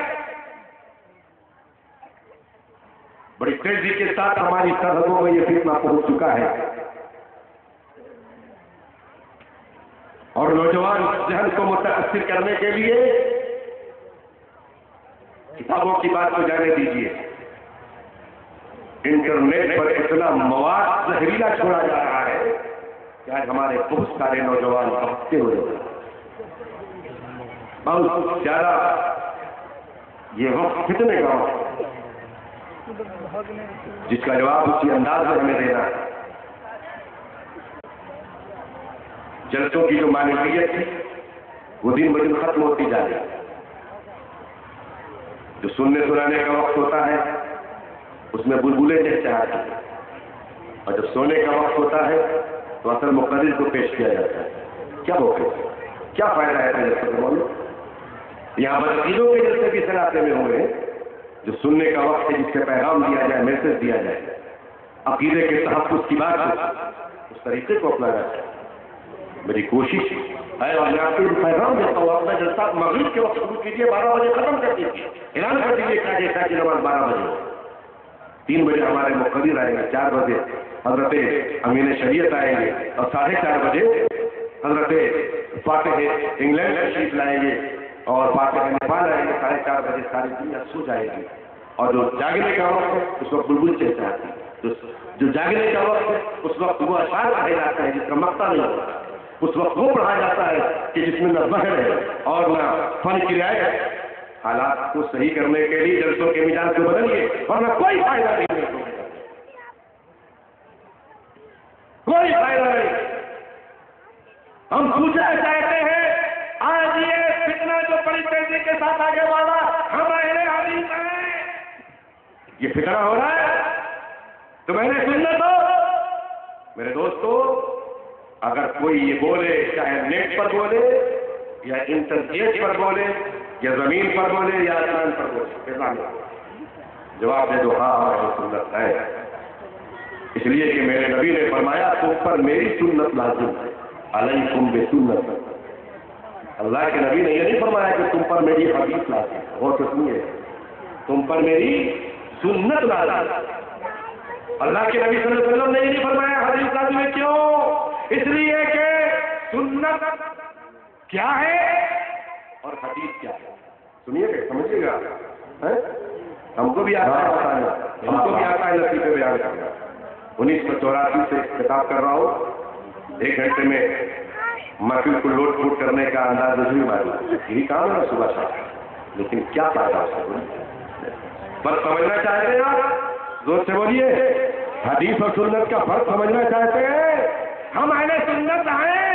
بڑی تیزی کے ساتھ ہماری سرحدوں میں یہ فتنہ پہنچ چکا ہے، اور نوجوان ذہن کو متاثر کرنے کے لیے کتابوں کی بات کو جانے دیجیے، انٹرنیٹ پر اتنا مواد زہریلا چھوڑا جا رہا ہے کہ آج ہمارے بہت سارے نوجوان بھٹکتے ہوئے بہت زیادہ یہ وقت فتنے کا وقت جس کا جواب اسی انداز میں ہمیں دینا ہے. جلسوں کی جو معنویت تھی وہ دن بدن ختم ہوتی جا رہی ہے. جو سننے سنانے کا وقت ہوتا ہے اس میں بلبلیں چہچہاتی ہیں، اور جب سونے کا وقت ہوتا ہے تو اصل مقرر کو پیش کیا جاتا ہے. کیا ہو گیا؟ کیا فائدہ ہے جلسے کو بولو؟ یہاں بدعقیدوں کے جلسے بھی سلاتے میں ہوئے جو سننے کا وقت ہے، جس سے پیغام دیا جائے، میسج دیا جائے، عقیدے کے تحفظ کی بات ہو، اس طریقے کو اپنانا چاہیے. میری کوشش ہے اور میں آپ کو پیغام دیتا ہوں، اپنا جلسہ مغرب کے وقت شروع کیجیے، 12 بجے ختم کر دیجیے، اعلان کر دیجیے کہ جیسا کہ نماز 12 بجے ہو. 3 بجے ہمارے مقرر آئیں گے، 4 بجے حضرت امین شریعت آئیں گے، اور 4:30 بجے حضرت فاتح انگلینڈ تشریف لائیں گے اور فاتح نیپال آئیں گے. 4:30 بجے ساری دنیا سو جائے گی، اور جو جاگنے کا وقت ہے اس وقت بلبل چہچہاتی ہے. جو جاگنے کا وقت ہے اس وقت وہ اشعار پڑھے جاتے ہیں جس کا مقصد نہیں ہوتا. اس وقت وہ پڑھا جاتا ہے کہ جس میں نہ بحر ہے اور نہ فن کی رعایت ہے. حالات کو صحیح کرنے کے لیے جلسوں کے مزاج کو بدلیے، ورنہ کوئی فائدہ نہیں ہے، کوئی فائدہ نہیں. ہم پوچھنا چاہتے ہیں آج یہ فتنہ جو بڑی تیزی کے ساتھ آگے بڑھا، ہم اہل حدیث ہیں، یہ فتنہ ہو رہا ہے تو میں نے سننا تو میرے دوستو، اگر کوئی یہ بولے، چاہے نیٹ پر بولے یا انٹرنیٹ پر بولے یا زمین پر بولے یا آسمان پر بولے، جواب دے دو ہاں ہاں سنت ہے. اس لیے کہ میرے نبی نے فرمایا تم پر میری سنت لازم ہے، علیکم بسنت. اللہ کے نبی نے یہ نہیں فرمایا کہ تم پر میری حدیث لازم ہے، غور سے سنیے، تم پر میری سنت لازم ہے. اللہ کے نبی صلی اللہ علیہ وسلم نے یہ نہیں فرمایا حدیث لازم ہے. کیوں؟ اس لیے کہ سنت کیا ہے اور حدیث کیا ہے. سنیے گا، سمجھیے گا. ہم کو بھی آتا ہے بتانا، ہم کو بھی آتا ہے لطیفے بیان کرنا. 1984 سے خطاب کر رہا ہوں. 1 گھنٹے میں محفل کو لوٹ پوٹ کرنے کا انداز نہیں معلوم، یہی کام ہے صبح شام. لیکن کیا فائدہ اس کا؟ فرق سمجھنا چاہتے ہیں آپ؟ زور سے بولیے. حدیث اور سنت کا فرق سمجھنا چاہتے ہیں؟ ہم اہل سنت ہیں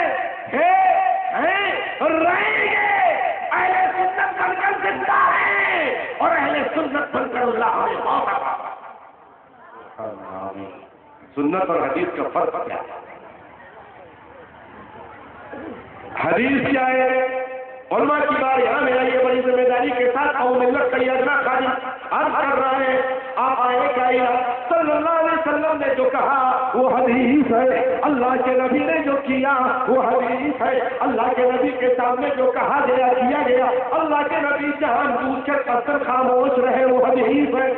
اور رہیں گے. اہل سنت بن کر زندہ ہیں اور اہل سنت بن کر اللہ ہمیں موت عطا فرمائے. سنت اور حدیث کا فرق کیا ہے؟ حدیث کیا ہے؟ علماء کی بار یہاں میں آئیے، بڑی ذمہ داری کے ساتھ قوم ملت کا یہ اجرا خادم عرض کر رہا ہے. آپ آئے کائنات صلی اللہ علیہ وسلم نے جو کہا وہ حدیث ہے، اللہ کے نبی نے جو کیا وہ حدیث ہے، اللہ کے نبی کے سامنے جو کہا گیا کیا گیا، اللہ کے نبی جہان بوجھ کر پتھر خاموش رہے وہ حدیث ہے.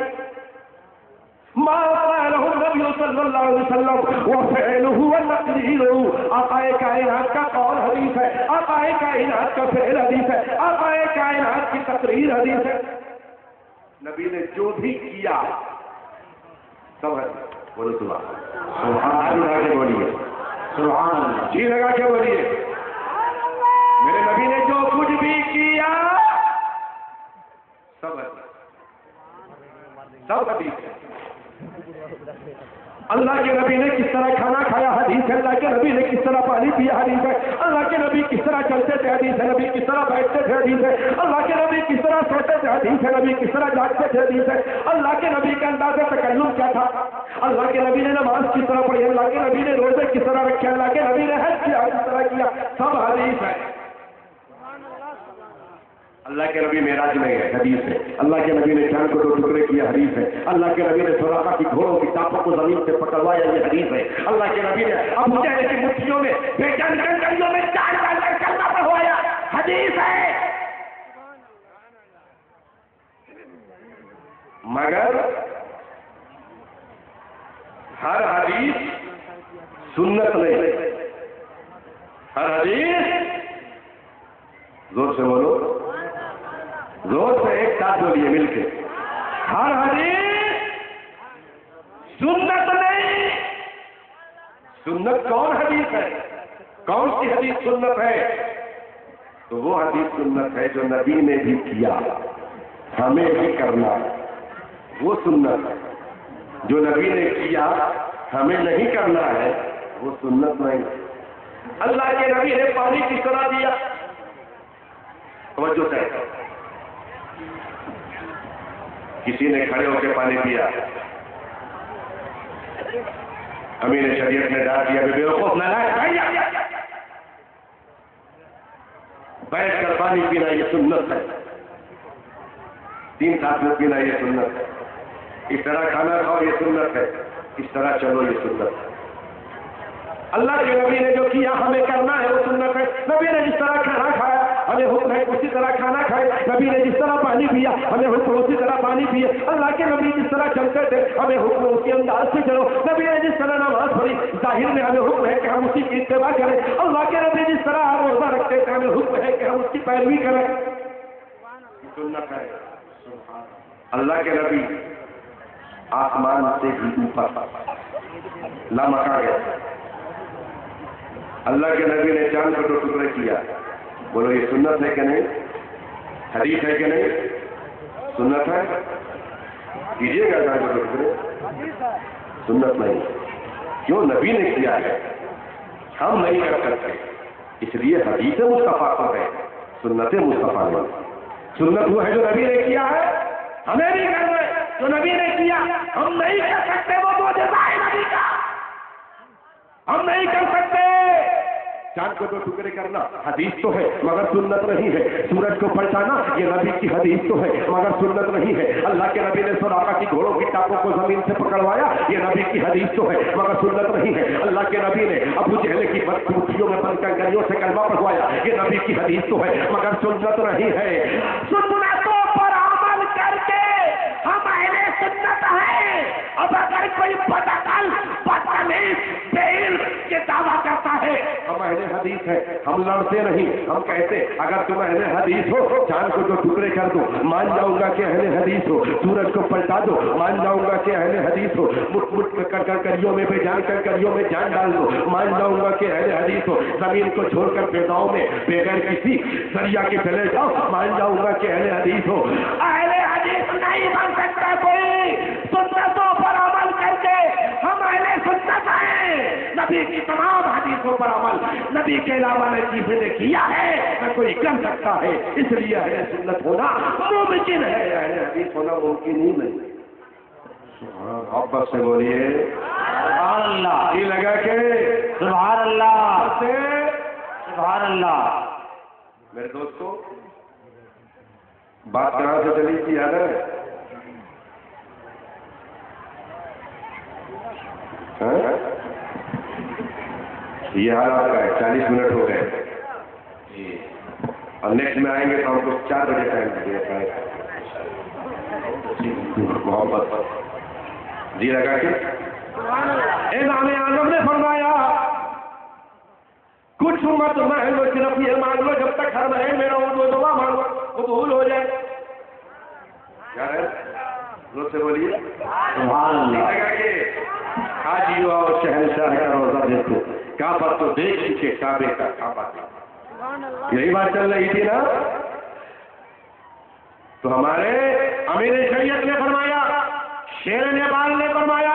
ما قاله النبي صلی اللہ علیہ وسلم وفعله والتقرير. آقا کائنات کا قول حدیث ہے، آقا کائنات کا فعل حدیث ہے، آقا کائنات کی تقریر حدیث ہے. نبی نے جو بھی کیا سب ہے. بولو سبحان اللہ. لگا کے بولیے سبحان اللہ. جی لگا کے بولیے. میرے نبی نے جو کچھ بھی کیا سب ہے، سب حدیث ہے.
اللہ کے نبی نے کس طرح کھانا کھایا حدیث ہے، اللہ کے نبی نے کس طرح پانی پیا حدیث ہے، اللہ کے نبی کس طرح چلتے تھے حدیث ہے، نبی کس طرح بیٹھتے تھے حدیث ہے، اللہ کے نبی کس طرح سوتے تھے حدیث ہے، نبی کس طرح جاگتے تھے حدیث ہے، اللہ کے نبی کا انداز تکلم کیا تھا، اللہ کے نبی نے نماز کس طرح پڑھی، اللہ کے نبی نے روزے کس طرح رکھے، اللہ کے نبی نے حج کیا کس طرح کیا، سب حدیث ہے۔ اللہ کے نبی معراج میں گئے حدیث ہے، اللہ کے نبی نے چاند کو 2 ٹکڑے کیا حدیث ہے، اللہ کے نبی نے سراقہ کی گھوڑوں کی ٹانپوں کو زمین سے پکڑوایا یہ حدیث ہے، اللہ کے نبی نے ابو جہل کی مٹھیوں میں بے جان کنکریوں میں چار ڈال کر کلمہ پڑھوایا حدیث ہے۔ مگر ہر حدیث سنت نہیں، ہر حدیث، زور سے بولو، زور سے ایک ساتھ بولیے مل کے، ہر حدیث سنت نہیں۔ سنت کون حدیث ہے؟ کون سی حدیث سنت ہے؟ تو وہ حدیث سنت ہے جو نبی نے بھی کیا، ہمیں بھی کرنا ہے، وہ سنت ہے۔ جو نبی نے کیا ہمیں نہیں کرنا ہے وہ سنت نہیں۔ اللہ کے نبی نے پانی کس طرح دیا، توجہ ہے، کسی نے کھڑے ہو کے پانی پیا، امیر شریعت نے ڈال دیا بے وقوف نہ لائے، بیٹھ کر پانی پینا یہ سنت ہے، 3 ساتھ میں پینا یہ سنت ہے، اس طرح کھانا کھاؤ یہ سنت ہے، اس طرح چلو یہ سنت ہے۔ اللہ کے نبی نے جو کیا ہمیں کرنا ہے وہ سنت ہے۔ نبی نے جس طرح کھانا کھایا ہمیں حکم ہے اسی طرح کھانا کھائے، نبی نے جس طرح پانی پیا ہمیں حکم اسی طرح پانی پیے، اللہ کے نبی جس طرح چلتے تھے ہمیں حکم اسی انداز سے چلو، نبی نے جس طرح نماز پڑھی ظاہر میں ہمیں حکم ہے کہ ہم اسی کی اتباع کریں، اللہ کے نبی جس طرح روزہ رکھتے تھے ہمیں حکم ہے کہ ہم اس کی پیروی کریں، سنت ہے۔ اللہ کے نبی آسمان سے بھی اوپر لامکا گیا، اللہ کے نبی نے چاند کو 2 ٹکڑے کیا، بولو یہ سنت ہے کہ نہیں؟ حدیث ہے کہ نہیں؟ سنت ہے، کیجیے گا چاند کو 2 ٹکڑے، سنت نہیں، کیوں؟ نبی نے کیا ہے، ہم نہیں کر سکتے، اس لیے حدیث مصطفیٰ کو ہے، سنت مصطفیٰ نہیں۔ سنت وہ ہے جو نبی نے کیا ہے، ہمیں بھی کرنا ہے، جو نبی نے کیا ہم نہیں کر سکتے، وہ معجزہ ہے نبی کا، ہم نہیں کر سکتے۔ چاند کو 2 ٹکڑے کرنا حدیث تو ہے مگر سنت نہیں ہے، سورج کو پلٹانا یہ نبی کی حدیث تو ہے مگر سنت نہیں ہے، اللہ کے نبی نے سراقہ کی گھوڑوں کی ٹانپوں کو زمین سے پکڑوایا یہ نبی کی حدیث تو ہے مگر سنت نہیں ہے، اللہ کے نبی نے ابو جہل کی مٹھیوں میں بند کر گلیوں سے کلمہ پڑھوایا یہ نبی کی حدیث تو ہے مگر سنت نہیں ہے۔ سنتوں پر عمل کر کے ہم اہل سنت ہیں، اب اگر کوئی بدعقل بدتمیز بے علم کے دعویٰ کرتا ہے ہم اہل حدیث ہیں، ہم لڑتے نہیں، ہم کہتے اگر تم اہل حدیث ہو چاند کو 2 ٹکڑے کر دو مان جاؤں گا کہ اہل حدیث ہو، سورج کو پلٹا دو مان جاؤں گا کہ اہل حدیث ہو، مٹ مٹ کر کریوں میں بے جان کر کریوں میں جان ڈال دو مان جاؤں گا کہ اہل حدیث ہو، زمین کو چھوڑ کر فضاؤں میں بغیر کسی ذریعہ کے چلے جاؤ مان جاؤں گا کہ اہل حدیث ہو۔ اہل حدیث نہیں بن سکتا کوئی، سنتوں پر عمل کر کے ہم اہل سنت ہیں، نبی کی تمام حدیثوں پر عمل نبی کے علاوہ نے کسی نے کیا ہے نہ کوئی کر سکتا ہے، اس لیے اہل سنت ہونا ممکن ہے، اہل حدیث ہونا ممکن ہی نہیں۔ محبت سے بولیے
سبحان اللہ،
جی لگا کے
سبحان اللہ، سبحان اللہ۔
میرے دوستو بات کہاں سے چلی تھی یاد ہے؟ یہ حال آپ کا ہے، 40 منٹ ہو گئے جی، اور نیکسٹ میں آئیں گے تو ہم کو 4 بجے ٹائم دیا محبت جی لگا کے امام اعظم نے فرمایا کچھ مت مانگو صرف یہ مانگ لو جب تک ہر مہینے میرا وہ دعا مانگو قبول ہو جائے، کیا ہے لوگ سے بولیے
سبحان اللہ۔
لگا کے حاجی اور شہنشاہ کا روزہ دیکھو، کعبہ تو دیکھ کے کعبے کا کعبہ تھا، یہی بات چل رہی تھی نا۔ تو ہمارے امیر شریعت نے فرمایا، شیر نبال نے فرمایا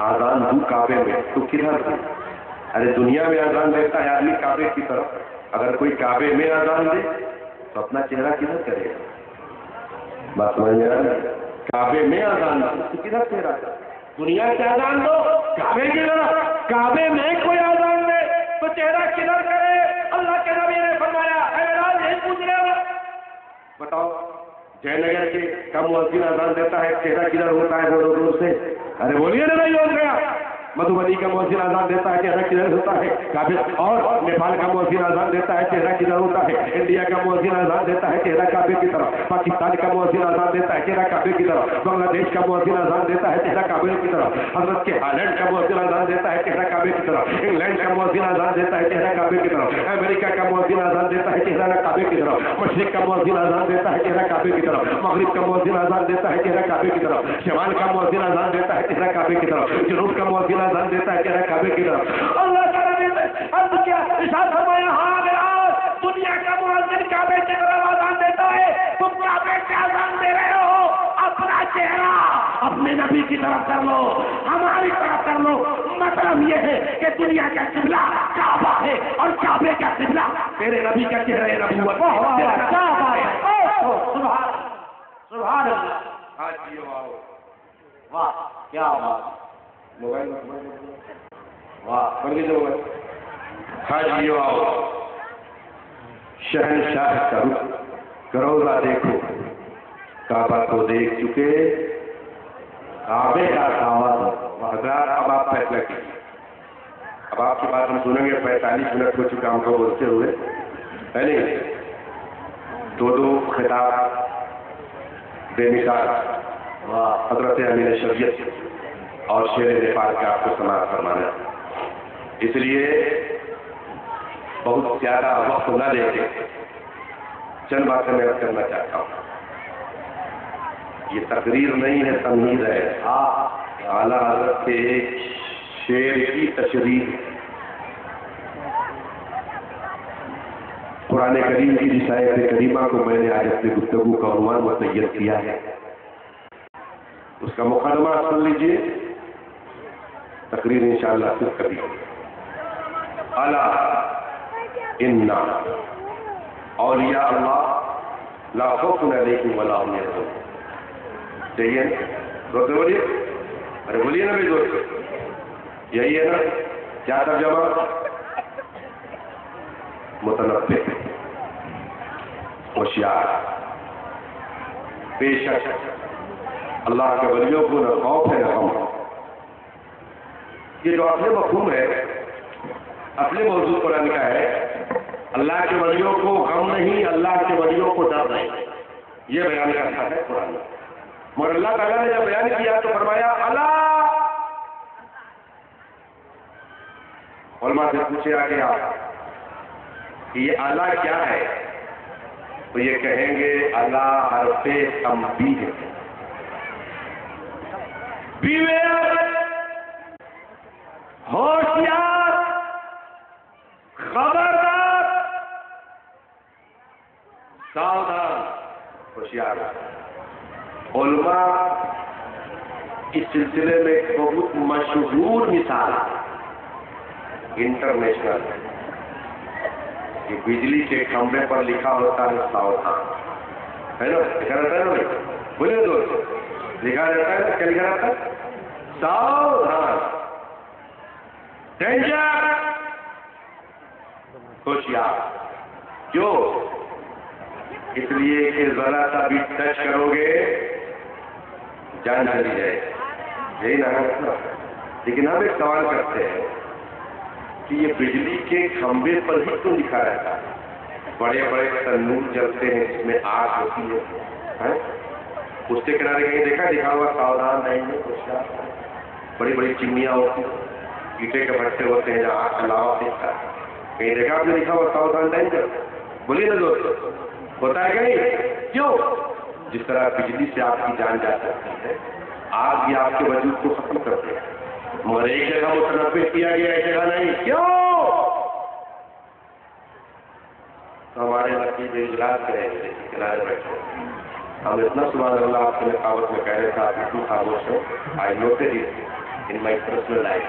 آزان دوں کعبے میں تو کدھر دوں؟ ارے دنیا میں آزان دیتا ہے آدمی کعبے کی طرف، اگر کوئی کعبے میں آزان دے تو اپنا چہرہ کدھر کرے گا؟ بات سمجھ میں آ رہی ہے؟ کعبے میں آزان دو تو کدھر چہرہ کرے؟ دنیا سے آزان دو کعبے کی طرف، کعبے میں کوئی آزان دے تو چہرہ کدھر کرے؟ اللہ کے نبی نے فرمایا یہی پوچھ رہے ہو؟ بتاؤ جے نگر کے کا مؤذن آزان دیتا ہے چہرہ کدھر ہوتا ہے بولو دور سے؟ ارے بولیے نا، نہیں ہو گیا۔ مدھوبنی کا مؤذن آزان دیتا ہے چہرہ کدھر ہوتا ہے؟ کعبے، اور نیپال کا مؤذن آزان دیتا ہے چہرہ کدھر ہوتا ہے؟ انڈیا کا مؤذن آزان دیتا ہے چہرہ کعبے کی طرف، پاکستان کا مؤذن آزان دیتا ہے چہرہ کعبے کی طرف، بنگلہ دیش کا مؤذن آزان دیتا ہے چہرہ کعبے کی طرف، حضرت کے ہالینڈ کا مؤذن آزان دیتا ہے چہرہ کعبے کی طرف، انگلینڈ کا مؤذن آزان دیتا ہے چہرہ کعبے کی طرف، امریکہ کا مؤذن آزان دیتا ہے چہرہ کعبے کی طرف، مشرق کا مؤذن آزان دیتا ہے چہرہ کعبے کی طرف، مغرب کا مؤذن آزان دیتا ہے چہرہ کعبے کی طرف، شمال کا مؤذن آزان دیتا ہے چہرہ کعبے کی طرف، جنوب کا مؤذن آزان دیتا ہے چہرہ کعبے کی طرف۔ اللہ کا نبی نے عرض کیا، ارشاد فرمایا ہاں میرا دنیا کا مؤذن کعبے کی طرف آزان دیتا ہے، تم کعبے سے آزان دے رہے ہو، اپنا چہرہ اپنے نبی کی طرف کر لو، ہماری طرف کر لو۔ مطلب یہ ہے کہ دنیا کا قبلہ کعبہ ہے اور کعبے کا قبلہ تیرے نبی کا چہرہ نبوت ہے۔
سبحان اللہ، واہ کیا بات،
موبائل واہ بن گئی موبائل۔ حاجیو آؤ، شہنشاہ کا رخ کرولا دیکھو، کعبہ کو دیکھ چکے، کعبے کا دعویٰ حضرات۔ اب آپ فیصلہ کیجیے، اب آپ کی بات ہم سنیں گے۔ 45 منٹ ہو چکا ہم کو بولتے ہوئے، ہے نہیں؟ دو خطاب بے مثال حضرت امین شریعت اور شیر نیپال کا آپ کو سماعت فرمانا، اس لیے بہت زیادہ وقت نہ لے کے چند باتیں میں کرنا چاہتا ہوں۔ یہ تقریر نہیں ہے، تمہید ہے۔ اعلیٰ حضرت کے ایک شعر کی تشریح قرآن کریم کی جس آیت کریمہ کو میں نے آج اپنی گفتگو کا عنوان متعین کیا ہے، اس کا مقدمہ سن لیجیے، تقریر انشاءاللہ صرف کبھی۔ الا ان اولیاء اللہ لا خوف علیہم ولا هم يحزنون۔ چاہیے زور سے بولیے، ارے بولیے نا بھی زور سے، یہی ہے نا؟ کیا ترجمہ؟ متنبع، ہوشیار۔ بے شک اللہ کے ولیوں کو نہ خوف ہے نہ غم۔ یہ جو اصل مفہوم ہے، اصل موضوع قرآن کا ہے، اللہ کے ولیوں کو غم نہیں، اللہ کے ولیوں کو ڈر نہیں، یہ بیان کرتا ہے قرآن۔ مگر اللہ تعالیٰ نے جب بیان کیا تو فرمایا اللہ، علماء سے پوچھے آگے آپ کہ یہ اللہ کیا ہے، تو یہ کہیں گے اللہ حرف تنبیہ ہے، بیویئر، ہوشیار، خبردار، ساودھان، ہوشیار۔ علماء اس سلسلے میں ایک بہت مشہور مثال انٹرنیشنل، کہ بجلی کے کھمبے پر لکھا ہوتا ہے ساودھان، ہے نا؟ لکھا رہتا ہے نا؟ بولے دوست، لکھا رہتا ہے نا؟ کیا لکھا رہتا ہے؟ ساودھان، ڈینجر، ہوشیار۔ کیوں؟ اس لیے کہ ذرا سا بھی ٹچ کرو گے جان چلی جائے، یہی نہ ہے۔ لیکن ہم ایک سوال کرتے ہیں کہ یہ بجلی کے کھمبے پر ہی کیوں لکھا رہتا ہے؟ بڑے بڑے تنور جلتے ہیں جس میں آگ ہوتی ہے، اس کے کنارے کہیں دیکھا لکھا ہوا ساودھان نہیں ہے؟ ہوشیار۔ بڑی بڑی چمنیاں ہوتی ہیں، اینٹے کے بھٹے ہوتے ہیں جہاں آگ کا لاوا دکھتا ہے، کہیں دیکھا آپ نے لکھا ہوا ساودھان ڈینجر؟ بولیے نا دوست، ہوتا ہے کہ نہیں؟ کیوں؟ جس طرح بجلی سے آپ کی جان جا سکتی ہے، آگ بھی آپ کے وجود کو ختم کر دے، مگر ایک جگہ متنبع کیا گیا، ایک جگہ نہیں۔ کیوں؟ تو ہمارے نقیب اجلاس کریں گے کنارے بیٹھے، ہم اتنا سبحان اللہ آپ کے نقابت میں کہہ رہے تھے، آپ اتنا خاموش ہو، آئی نوتے ہی in my personal life.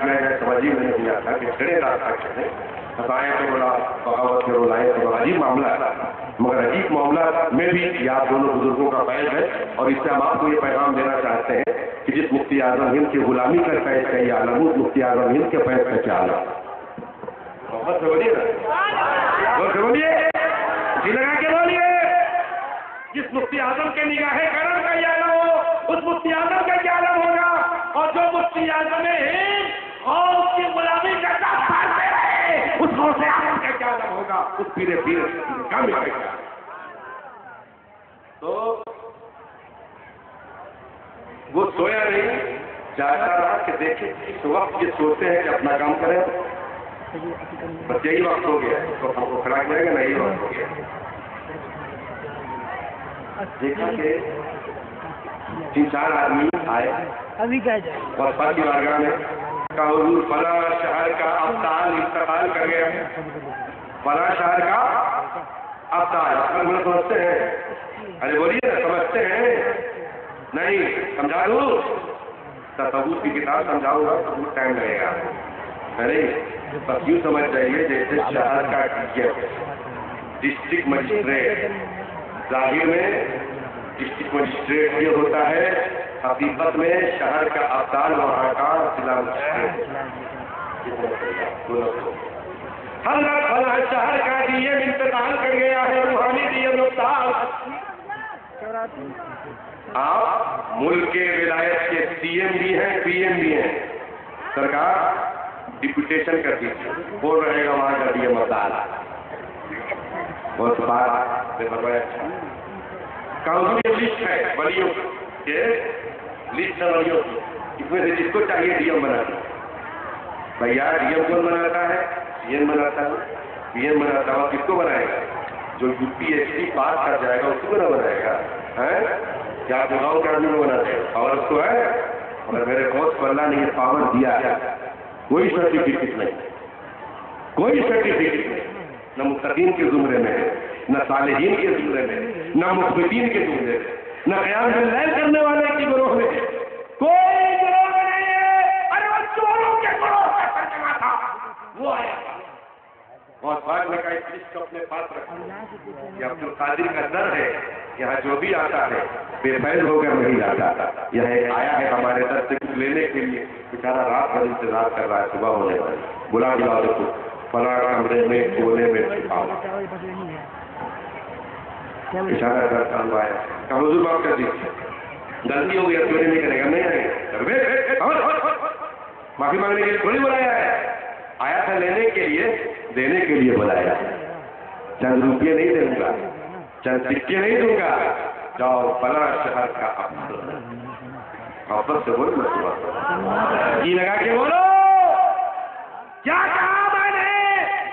کیا جائے سمجھ ہی میں نہیں آتا کہ کھڑے راستہ کہنے ہتائیں تو بڑا بغاوت کے رولائیں تو بڑا عجیب معاملہ ہے. مگر عجیب معاملہ میں بھی یہ آپ دونوں بزرگوں کا فیض ہے, اور اس سے ہم آپ کو یہ پیغام دینا چاہتے ہیں کہ جس مفتی اعظم ہند کی غلامی کا فیض کا یہ عالم, اس مفتی اعظم ہند کے فیض کا کیا عالم. محبت سے بولیے نا, غور سے بولیے, جی لگا کے بولیے. جس مفتی اعظم کے نگاہ کرم کا یہ عالم ہو, اس مفتی اعظم کا کیا عالم ہوگا. اور جو مفتی اعظم ہند اور اس کی غلامی کا کرتے رہے, اس غوث اعظم کا کیا عالم ہوگا, اس پیرے کا ملے گا. تو وہ سویا نہیں, چاہتا رہا کہ دیکھیں اس وقت یہ سوچتے ہیں کہ اپنا کام کریں, بس یہی وقت ہو گیا تو ہم کو کھڑا کرے گا نا, یہی وقت ہو گیا. دیکھا کہ 3-4 آدمی آئے وفا کی بارگاہ میں, کہا حضور فلاں شہر کا ابدال انتقال کر گیا. فلاں شہر کا ابدال اپنا سمجھتے ہیں, ارے بولیے نا سمجھتے ہیں, نہیں سمجھا دوں تصوف کی کتاب سمجھاؤں گا تو بہت ٹائم لگے گا. ارے بس یوں سمجھ جائیے جیسے شہر کا ڈسٹرکٹ مجسٹریٹ, ظاہر میں ڈسٹرکٹ مجسٹریٹ یہ ہوتا ہے, حقیقت میں شہر کا ابدال وہاں کا ضلع مجسٹریٹ. حضرت فلاں شہر کا ڈی ایم انتقال کر گیا ہے, روحانی ڈی ایم ابدال. آپ ملک کے ولایت کے سی ایم بھی ہیں, پی ایم بھی ہیں, سرکار ڈپوٹیشن کر دیجیے, بول رہے گا وہاں کا ڈی ایم ابدال. بہت بات کاؤنسل لسٹ ہے ولیوں کے, لسٹ ہے ولیوں کی, اس میں سے جس کو چاہیے ڈی ایم بنانا. بھیا ڈی ایم کون بناتا ہے, سی ایم بناتا ہے, پی ایم بناتا ہے, اور کس کو بنائے گا, جو یو پی ایس سی پاس کر جائے گا اس کو نہ بنائے گا. کیا گاؤں کے آدمی کو بنا دے گا, پاور اس کو ہے, مگر میرے دوست کو اللہ نے یہ پاور دیا ہے. کوئی سرٹیفکیٹ نہیں, کوئی سرٹیفکیٹ نہیں, نہ متقین کے زمرے میں ہے, نہ صالحین کے زمرے میں, نہ مخبتین کے زمرے میں, نہ قیام الليل کرنے والے کی گروہ میں, کوئی گروہ میں نہیں ہے. ارے وہ چوروں کے گروہ کا ترجمہ تھا, وہ آیا اور بعد میں کہا اس لسٹ کو اپنے پاس رکھو. یہ عبد القادر کا در ہے, یہاں جو بھی آتا ہے بے فیض ہو کر نہیں جاتا. یہاں ایک آیا ہے ہمارے در سے کچھ لینے کے لیے, بیچارہ رات بھر انتظار کر رہا ہے, صبح ہونے والی, بلا بلا دو فلاں کمرے میں کونے میں چھپا ہوا. بیچارہ در کا آیا, کہا حضور معاف کر دیجیے, غلطی ہو گئی, اب چوری نہیں کرے گا. نہیں آئے گا, معافی مانگنے کے لیے تھوڑی بلایا ہے, آیا تھا لینے کے لیے, دینے کے لیے بلایا. چند روپیے نہیں دوں گا, چند سکے نہیں دوں گا, جاؤ فلاں شہر کا ابدال. محبت سے بولو نا, صبح جی لگا کے بولو. کیا کہا میں نے,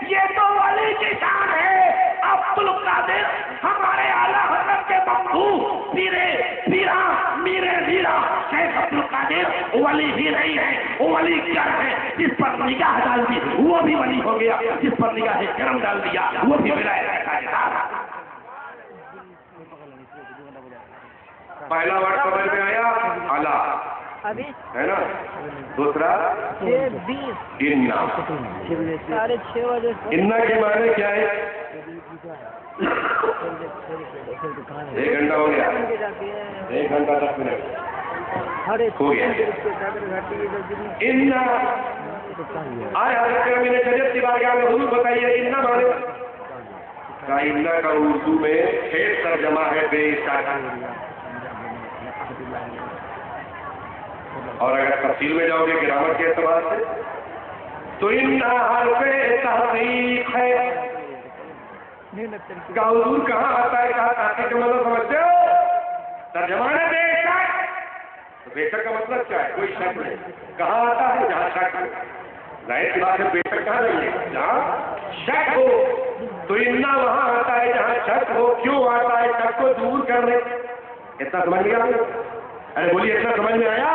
یہ تو ولی کی شان ہے. عبد القادر ہمارے اعلیٰ حضرت کے بابو پیرے پیرا میرے میرا شیخ عبد القادر ولی بھی نہیں ہے, وہ ولی کیا ہے, جس پر نگاہ ڈال دی وہ بھی ولی ہو گیا, جس پر نگاہ کرم ڈال دیا وہ بھی ولایت کا دار. پہلا ورڈ سمجھ میں آیا, اعلیٰ ہے نا. دوسرا انا. انا کے معنی کیا ہے, 1 گھنٹہ ہو گیا, 1 گھنٹہ 10 منٹ ہو گیا. انا آئے حضرت میں نے شریعت کی بارگاہ میں حضور بتائیے انا معنی. کہا انا کا اردو میں ٹھیک ترجمہ ہے بے اشارہ, اور اگر تفصیل میں جاؤ گے گرامر کے اعتبار سے تو انا حرف تحقیق ہے. کا حضور کہاں آتا ہے, کہاں تحقیق کا مطلب سمجھتے ہو, ترجمہ ہے بے شک. تو بے شک کا مطلب کیا ہے, کوئی شک نہیں. کہاں آتا ہے, جہاں شک ہے. ظاہر سی بات ہے, بے شک کہاں نہیں ہے, جہاں شک ہو. تو انا وہاں آتا ہے جہاں شک ہو. کیوں آتا ہے, شک کو دور کرنے. اتنا سمجھ گیا, ارے بولیے اتنا سمجھ میں آیا.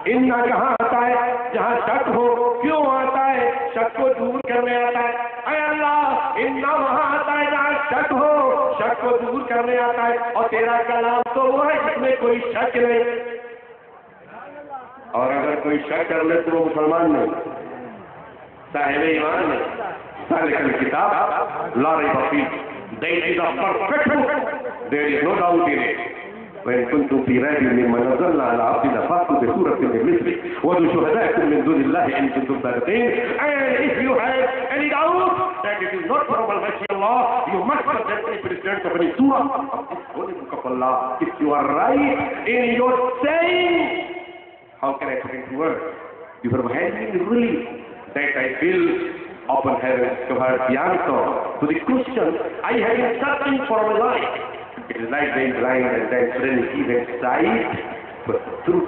انا کہاں آتا ہے, جہاں شک ہو. کیوں آتا ہے, شک کو دور کرنے آتا ہے. اے اللہ, انا وہاں آتا ہے جہاں شک ہو, شک کو دور کرنے آتا ہے. اور تیرا کلام تو وہ ہے جس میں کوئی شک نہیں. اور اگر کوئی شک کر لے تو وہ مسلمان نہیں، صاحب ایمان نہیں. ذالک الکتاب لا ریب فیہ، That is a perfect book. There is no doubt in it. وإن كنتم في ريب مما نزلنا على عبدنا فأتوا بسورة من مثله وادعوا شهداءكم من دون الله إن كنتم صادقين. And if you have any doubt that it is not from Almighty Allah, you must present any president of any surah of this holy book of Allah. If you are right in your saying, how can I put into words? You are having really that I feel upon having discovered the answer to the question I have been searching for my life. It is like being blind and then suddenly even sight, but truth.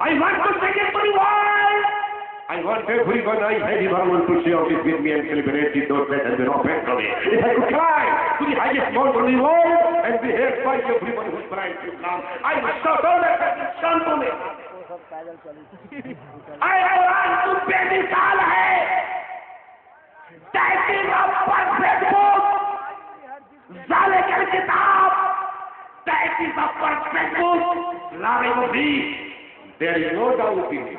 I want to take it to the world. I want everyone I have ever to share this with me and celebrate it, those that have been offered to me. If I could climb to the highest mountain in the world and be heard by everyone who is blind to Islam, I must shout all that has done to me. I want to pay this all hai. That is a perfect book. Zalik al-Kitab. That is a perfect book. La rayba fihi. There is no doubt in it.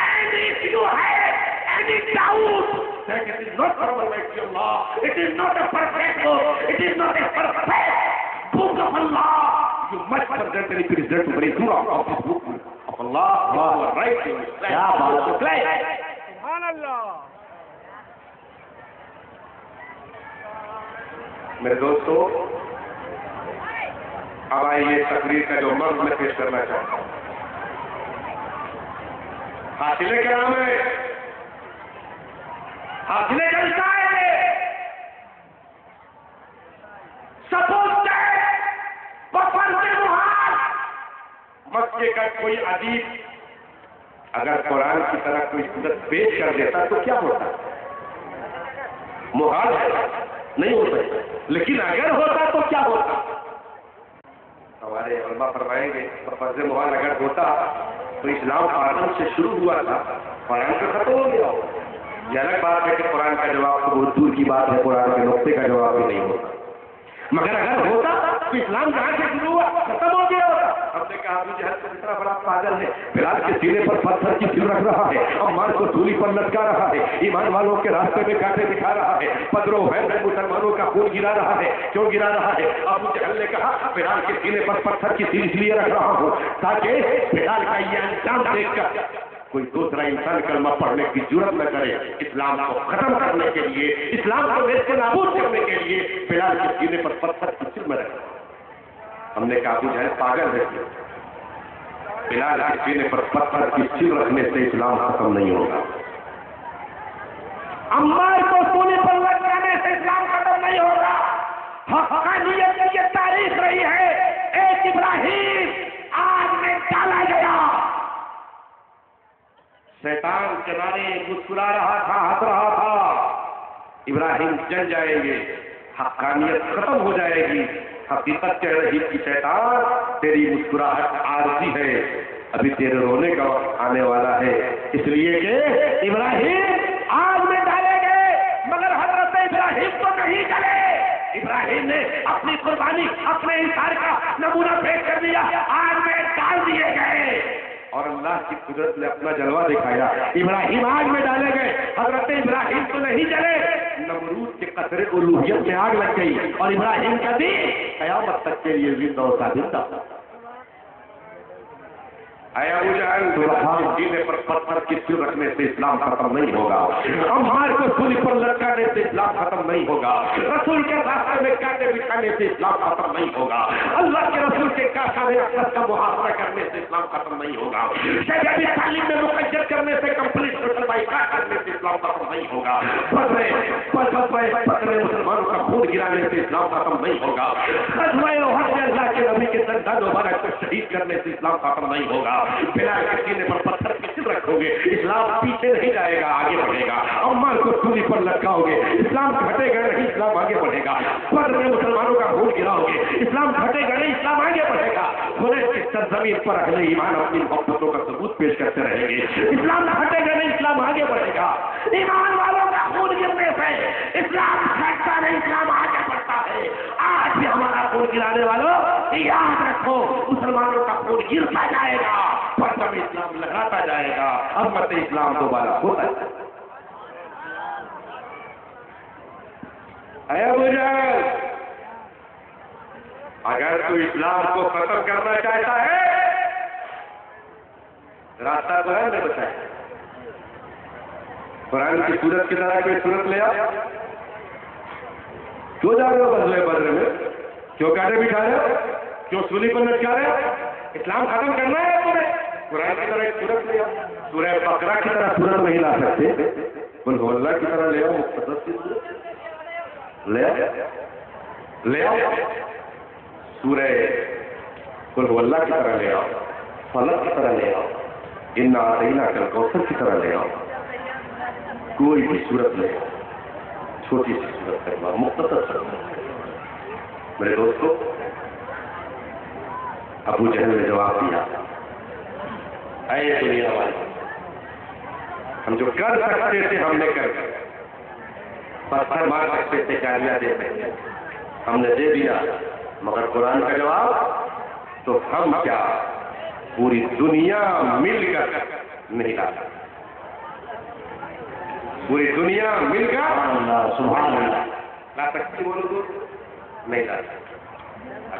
and if you have any doubt that it is not from Almighty Allah, it is not a perfect book, it is not a perfect book of Allah. You must present and present very true of this book of Allah. You are right to
کیا بات ہے.
میرے دوستو، اب آئیے تقریر کا جو مرض میں پیش کرنا چاہتا ہوں. حاصل کرام ہے، حاصل کرتا ہے، سپوز بفر سے محال. مکے کا کوئی ادیب اگر قرآن کی طرح کوئی صورت پیش کر دیتا تو کیا ہوتا؟ محال ہے، نہیں ہو سکتا. لیکن اگر ہوتا تو کیا ہوتا؟ ہمارے علماء فرمائیں گے فرض محال اگر ہوتا تو اسلام آدم سے شروع ہوا تھا، قرآن کا ختم ہو گیا. یہ الگ بات ہے کہ قرآن کا جواب تو بہت دور کی بات ہے، قرآن کے نقطے کا جواب بھی نہیں ہوتا. مگر اگر ہوتا تو اسلام جہاں سے شروع ہوا ختم ہو گیا ہوتا. ہم نے کہا ابو جہل تو اتنا بڑا پاگل ہے، بلال کے سینے پر پتھر کی سل رکھ رہا ہے، عمار کو سولی پر لٹکا رہا ہے، ایمان والوں کے راستے میں کانٹے دکھا رہا ہے، بدر و احد میں مسلمانوں کا خون گرا رہا ہے. کیوں گرا رہا ہے؟ ابو جہل نے کہا بلال کے سینے پر پتھر کی سل اس لیے رکھ رہا ہوں تاکہ بلال کا یہ انجام دیکھ کر کوئی دوسرا انسان کلمہ پڑھنے کی جرات نہ کرے. اسلام کو ختم کرنے کے لیے، اسلام کو نیست نابود کرنے کے لیے بلال کے سینے پر پتھر کی سل میں رکھا. ہم نے کہا ابو جہل پاگل ہے، بلال کے سینے پر پتھر کی سل رکھنے سے اسلام ختم نہیں ہوگا. عمار کو سونے پر لٹکانے سے اسلام ختم نہیں ہوگا. حقانیت کی یہ تاریخ رہی ہے. ایک ابراہیم آگ میں ڈالا گیا، شیطان کنارے مسکرا رہا تھا، ہنس رہا تھا. ابراہیم جل جائیں گے، حقانیت ختم ہو جائے گی. حقیقت کہہ رہی کہ شیطان تیری مسکراہٹ عارضی ہے، ابھی تیرے رونے کا وقت آنے والا ہے. اس لیے کہ ابراہیم آگ میں ڈالے گئے مگر حضرت ابراہیم تو نہیں جلے. ابراہیم نے اپنی قربانی، اپنے انکار کا نمونہ پیش کر دیا، آگ میں ڈال دیے گئے اور اللہ کی قدرت نے اپنا جلوہ دکھایا. ابراہیم آگ میں ڈالے گئے، حضرت ابراہیم تو نہیں جلے. نمرود کے قطرے الوہیت میں آگ لگ گئی اور ابراہیم کا دین قیامت تک کے لیے زندہ و ثابت تھا. اے ابو جہل، سینے پر پتھر کی سل رکھنے سے اسلام ختم نہیں ہوگا. عمار کو سولی پر لٹکانے سے اسلام ختم نہیں ہوگا. رسول کے راستے میں کانٹے بچھانے سے اسلام ختم نہیں ہوگا. اللہ کے رسول کے کاشان اقدس کا محاصرہ کرنے سے اسلام ختم نہیں ہوگا. شریعتی تعلیم میں مقید کرنے سے کمپلیٹ کرنے سے اسلام ختم نہیں ہوگا. پتھرے مسلمانوں کا خون گرانے سے اسلام ختم نہیں ہوگا. اللہ کے نبی کے سردار مبارک کو شہید کرنے سے اسلام ختم نہیں ہوگا. بلال کے سینے پر پتھر کی سل رکھو گے، اسلام پیچھے نہیں جائے گا، آگے بڑھے گا. عمار کو سولی پر لٹکاؤ گے، اسلام گھٹے گا نہیں، اسلام آگے بڑھے گا. بدر میں مسلمانوں کا خون گراؤ گے، اسلام گھٹے گا نہیں، اسلام آگے بڑھے گا. خدا کی سرزمین پر اہل ایمان اپنی محبتوں کا ثبوت پیش کرتے رہیں گے. اسلام گھٹے گا نہیں، اسلام آگے بڑھے گا. ایمان والوں کا خون گرنے سے اسلام گھٹتا نہیں، اسلام آگے بڑھتا ہے. آج بھی ہمارا خون گرانے والوں یاد رکھو، مسلمانوں کا خون گرتا جائے گا، پرچم اسلام لگاتا جائے گا، عظمت اسلام دوبارہ ہوتا ہے. اے ابو جہل، اگر تو اسلام کو ختم کرنا چاہتا ہے راستہ تو ہے نہیں بتائے. قرآن کی صورت کی طرح کوئی صورت لے آ. کیوں جا رہے ہو غزوہ بدر میں؟ کیوں کانٹے بٹھا رہے ہو؟ کیوں سولی پر لٹکا رہے ہو؟ اسلام ختم کرنا ہے تمہیں. قرآن کی طرح ایک صورت لے آؤ. سورہ بقرہ کی طرح صورت نہیں لا سکتے، قل هو اللہ کی طرح لے آؤ. مختصر سی صورت لے آؤ. سورہ قل هو اللہ کی طرح لے آؤ، فلق کی طرح لے آؤ، انا اعطیناک الکوثر کی طرح لے آؤ. کوئی بھی صورت لے آؤ، چھوٹی سی صورت کرنا، مختصر صورت. میرے دوستو، ابو جہل نے جواب دیا، اے دنیا والے، ہم جو کر سکتے تھے ہم نے کر دیا. پتھر مار سکتے تھے، گالیاں دے سکتے تھے، ہم نے دے دیا. مگر قرآن کا جواب تو ہم کیا پوری دنیا مل کر نہیں لا سکتے. پوری دنیا مل کر
سبحان اللہ
لا سکتی. بولو تو نہیں لا سکتی.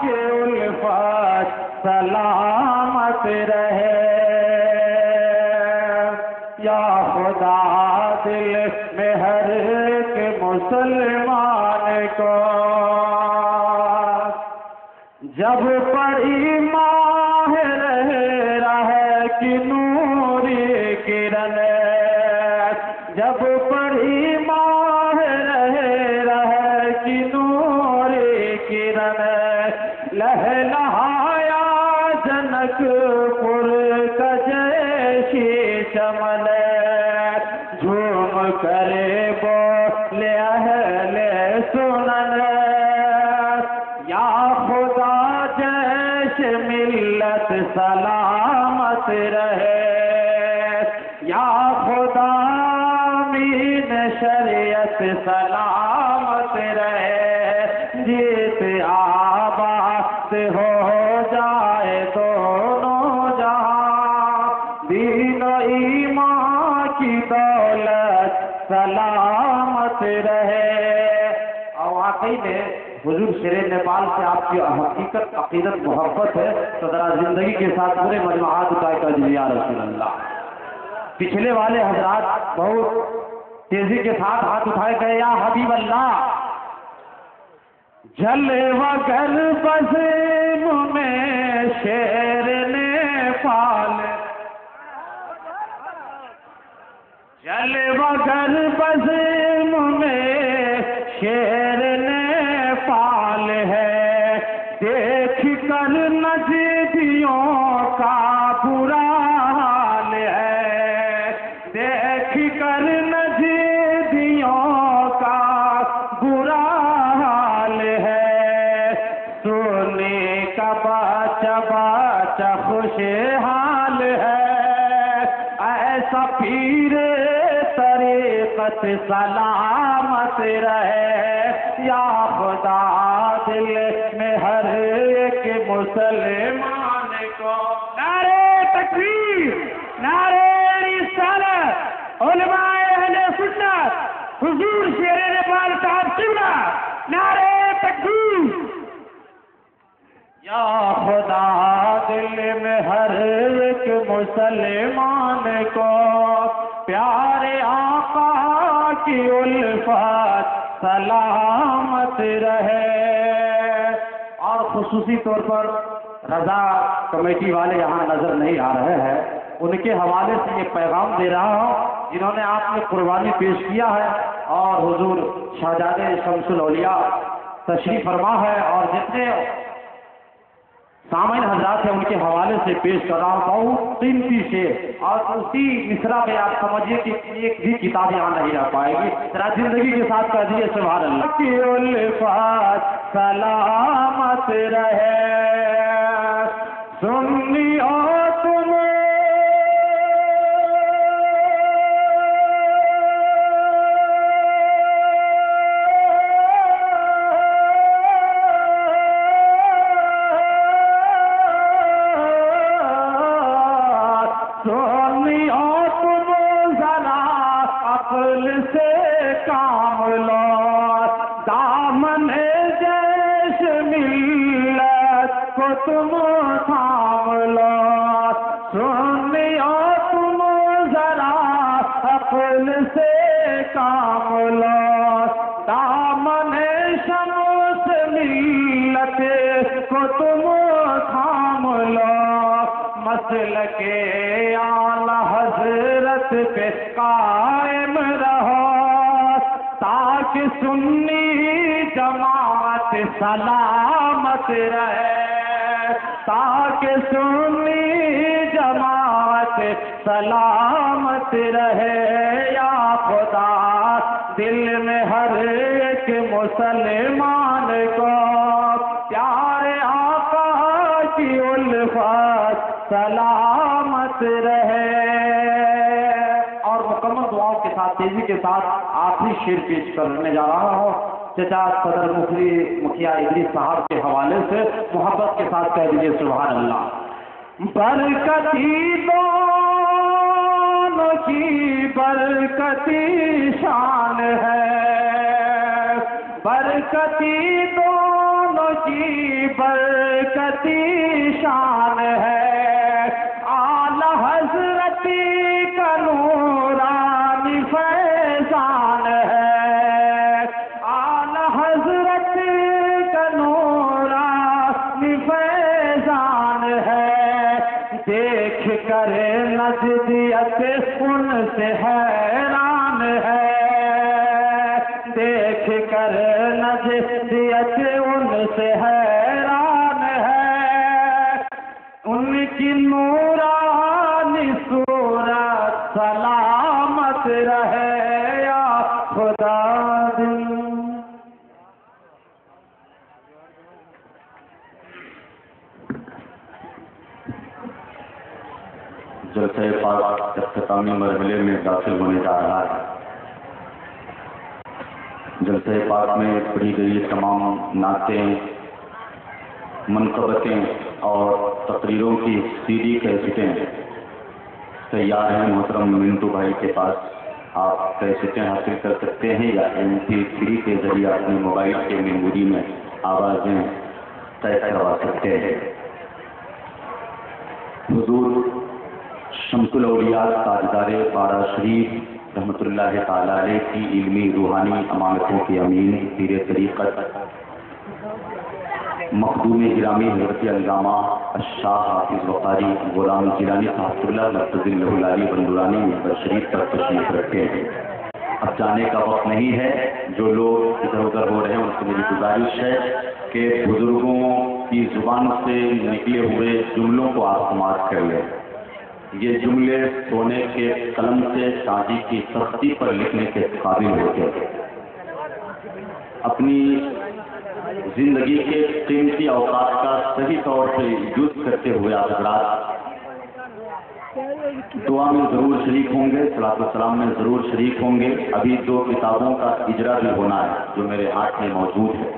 کہ الفت سلامت رہے یا خدا دل میں ہر ایک مسلمان کو جب پڑھی ماہ رہے کی نوری کرن جب پڑھی ماہ رہے کی نوری کرن لہلایا جنک پور کا جیسی چمن جھوم کرے بولے اہل سنن یا خدا جیش ملت سلامت رہے یا خدا مین شریعت سلامت رہے جیت آباد ہو جائے دونوں جہاں دین و ایمان کی دولت سلامت رہے اور واقعی میں حضور شیر نیپال سے آپ کی حقیقت عقیدت محبت ہے تو ذرا زندگی کے ساتھ پورے مجموعات اٹھائے کر دیجیے یا رسول اللہ پچھلے والے حضرات بہت تیزی کے ساتھ ہاتھ اٹھائے گئے یا حبیب اللہ جلے وگر بزم میں شیر نیپال جلے وگر بزم میں شیر نیپال ہے دیکھ کر نجدیوں کا برا حال ہے دیکھ کر نجدیوں کا برا حال ہے سونے کا بچہ بچہ خوشحال ہے ایسا پیر طریقت سلامت رہے یا خدا دل میں ہر ایک مسلمان کو نعرہ تکبیر نعرہ رسالت علماء اہل سنت حضور شیر نیپال صاحب قبلہ نعرہ تکبیر یا خدا دل میں ہر ایک مسلمان کو پیارے آقا کی الفت سلامت رہے اور خصوصی طور پر رضا کمیٹی والے یہاں نظر نہیں آ رہے ہیں ان کے حوالے سے یہ پیغام دے رہا ہوں جنہوں نے آپ نے قربانی پیش کیا ہے اور حضور شہزادے شمس الاولیاء تشریف فرما ہے اور جتنے سامعین حضرات ہیں ان کے حوالے سے پیش کر رہا ہوں بہت قیمتی شعر اور اسی مصرع میں آپ سمجھیے کہ ایک بھی کتاب یہاں نہیں رہ پائے گی ذرا زندگی کے ساتھ کہہ دیجیے سبحان اللہ کی الفت سلامت رہے سنیو تم عقل سے کام لو دامن جیش ملت کو تم تھام لو سنیو تم ذرا عقل سے کام لو دامن شمس ملت کو تم تھام لو مسلک اعلی حضرت پہ قائم رہو تاکہ سنی جماعت سلامت رہے تاکہ سنی جماعت سلامت رہے یا خدا دل میں ہر ایک مسلمان کو پیارے آقا کی الفت سلامت رہے اور مکمل دعاؤں کے ساتھ تیزی کے ساتھ آخری شعر پیش کرنے جا رہا ہوں چچا صدر مفتی مکھیا ادریس صاحب کے حوالے سے محبت کے ساتھ کہہ دیجیے سبحان اللہ برکتی دونوں کی برکتی شان ہے برکتی دونوں کی برکتی شان ہے، اعلی حضرت کا نورانی فیضان ہے، اعلی حضرت کا نورانی فیضان ہے، دیکھ کر نجدیت ان سے حیران ہے، دیکھ کر نجدیت ان سے حیران ہے، ان کی نورانی صورت سلامت رہے یا خدا دل۔
جلسہ پاک اختتامی مرحلے میں داخل ہونے جا رہا ہے۔ جلسہ پاک میں پڑھی گئی تمام نعتیں، منقبتیں اور تقریروں کی CD کیسٹیں تیار ہیں محترم منٹو بھائی کے پاس۔ آپ کیسٹیں حاصل کر سکتے ہیں یا MP3 کے ذریعے اپنے موبائل کے میموری میں آوازیں طے کروا سکتے ہیں۔ حضور شمس الاولیاء تاجدار بارہ شریف رحمۃ اللہ تعالی علیہ کی علمی روحانی امانتوں کے امین پیر طریقت مخدوم گرامی حضرت علامہ الشاہ حافظ وقاری غلام جیلانی صاحب اللہ مرتضی اللہ العلی بندورانی شریف پر تشریف رکھتے ہیں۔ اب جانے کا وقت نہیں ہے، جو لوگ ادھر ادھر ہو رہے ہیں ان سے میری گزارش ہے کہ بزرگوں کی زبان سے نکلے ہوئے جملوں کو آپ سماعت کر لیں۔ یہ جملے سونے کے قلم سے چاندی کی تختی پر لکھنے کے قابل ہوتے ہیں۔ اپنی زندگی کے قیمتی اوقات کا صحیح طور سے یوز کرتے ہوئے آپ حضرات دعا میں ضرور شریک ہوں گے، صلاۃ والسلام میں ضرور شریک ہوں گے۔ ابھی 2 کتابوں کا اجرا بھی ہونا ہے جو میرے ہاتھ میں موجود ہے۔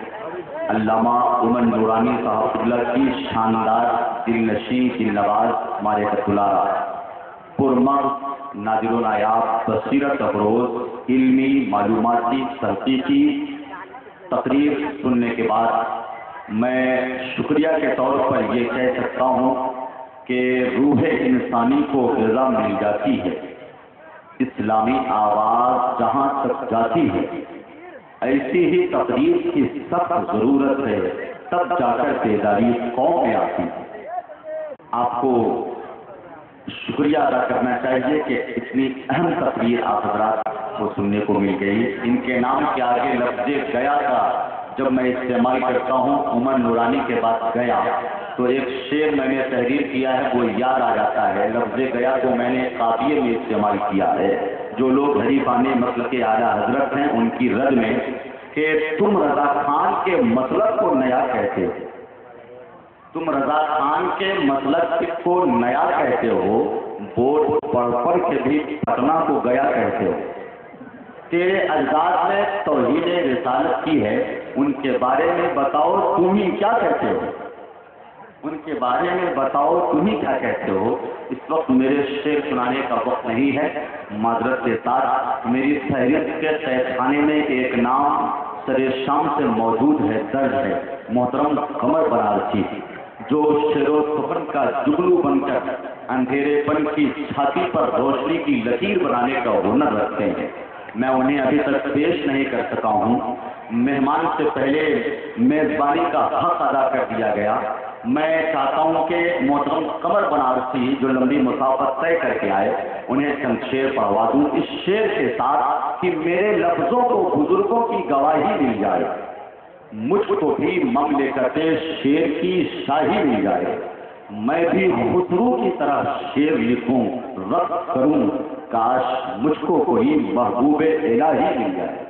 علامہ عمر نورانی صاحب اللہ کی شاندار دل نشیں دل نواز ہمارے کتلارا پرمغز نادر و نایاب بصیرت افروز علمی معلوماتی تحقیقی تقریر سننے کے بعد میں شکریہ کے طور پر یہ کہہ سکتا ہوں کہ روح انسانی کو غذا مل جاتی ہے، اسلامی آواز جہاں تک جاتی ہے ایسی ہی تقریر کی سخت ضرورت ہے، تب جا کر بیداری قوم میں آتی ہے۔ آپ کو شکریہ ادا کرنا چاہیے کہ اتنی اہم تقریر آپ حضرات کو سننے کو مل گئی۔ ان کے نام کے آگے لفظ گیا کا جب میں استعمال کرتا ہوں عمر نورانی کے بعد گیا تو ایک شعر میں نے تحریر کیا ہے وہ یاد آ جاتا ہے۔ لفظ گیا کو میں نے قافیے میں استعمال کیا ہے۔ جو لوگ حریفان مسلک اعلیٰ حضرت ہیں ان کی رد میں کہ تم رضا خان کے مسلک کو نیا کہتے ہو، تم رضا خان کے مسلک کو نیا کہتے ہو، بورڈ پڑھ پڑھ کے بھی پٹنہ کو گیا کہتے ہو، تیرے اجداد نے توحید رسالت کی ہے، ان کے بارے میں بتاؤ تم ہی کیا کہتے ہو، ان کے بارے میں بتاؤ تم ہی کیا کہتے ہو۔ اس وقت میرے شعر سنانے کا وقت نہیں ہے، معذرت کے ساتھ میری فہرست کے قید خانے میں ایک نام سر شام سے موجود ہے، درج ہے، محترم قمر بنارسی، جو شعر و سخن کا جگلو بن کر اندھیرے پن کی چھاتی پر روشنی کی لکیر بنانے کا ہنر رکھتے ہیں۔ میں انہیں ابھی تک پیش نہیں کر سکا ہوں، مہمان سے پہلے میزبانی کا حق ادا کر دیا گیا۔ میں چاہتا ہوں کہ محترم قمر بنارسی جو لمبی مسافت طے کر کے آئے انہیں چند شعر پڑھوا دوں، اس شعر کے ساتھ کہ میرے لفظوں کو بزرگوں کی گواہی مل جائے، مجھ کو بھی مملکت شعر کی شاہی مل جائے، میں بھی خسرو کی طرح شعر لکھوں رقص کروں، کاش مجھ کو کوئی محبوب الہی مل جائے۔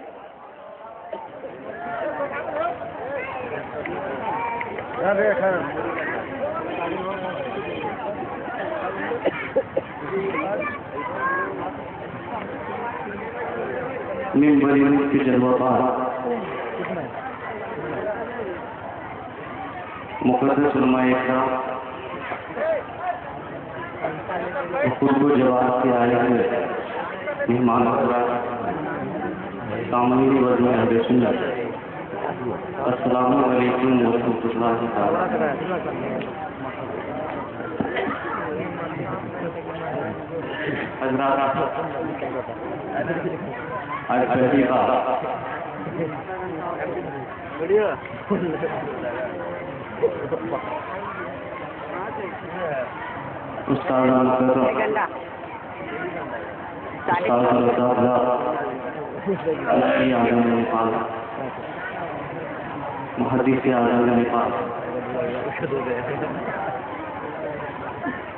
ممبری مفتی جلوہ بہار مقدس علماء اکرام خود کو جواب کے آئے ہوئے مہمان حضرات سامعین وزن اہل سنت السلام علیکم ورحمۃ اللہ تعالیٰ۔ حضرات، آج پہلی بار استاد اعظم نیپال، محدث اعظم نیپال،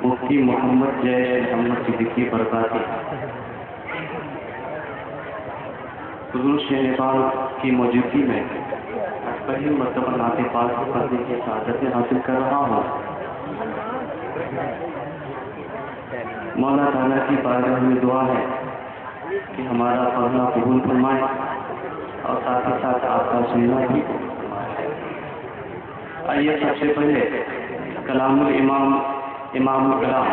مفتی محمد جیش محمد صدیقی برکاتی، حضور شیخ نیپال کی موجودگی میں پہلی مرتبہ نعت پاک پڑھنے کی سعادتیں حاصل کر رہا ہوں۔ مولا تعالیٰ کی بارگاہ میں دعا ہے کہ ہمارا پڑھنا قبول فرمائے اور ساتھ ہی ساتھ آپ کا سننا بھی۔ آئیے سب سے پہلے کلام الامام امام الکلام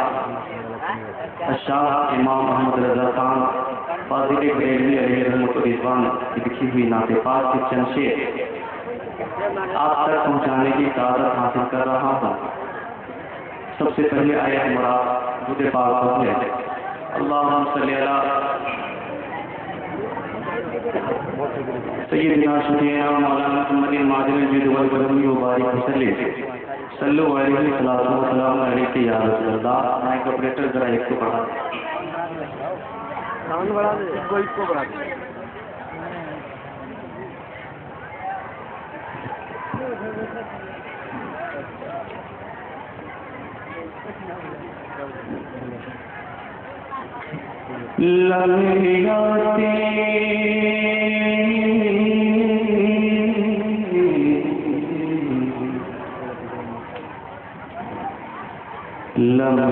الشاہ امام محمد رضا خان فاضل بریلوی علیہ رحمۃ الرضوان کی لکھی ہوئی نعت پاک کے چند شعر آپ تک پہنچانے کی سعادت حاصل کر رہا ہوں۔ سب سے پہلے آیت مراد درود پاک پڑھیں۔ اللہم صلی علی سیدنا شفیعنا مولانا محمد معدن الجود والکرم وبارک وسلم صلو علیہ وسلم علیہ یا رسول اللہ۔ مائک آپریٹر ذرا ایک کو پڑھا
ساؤنڈ بڑھا دے، اس کو بڑھا دے۔
من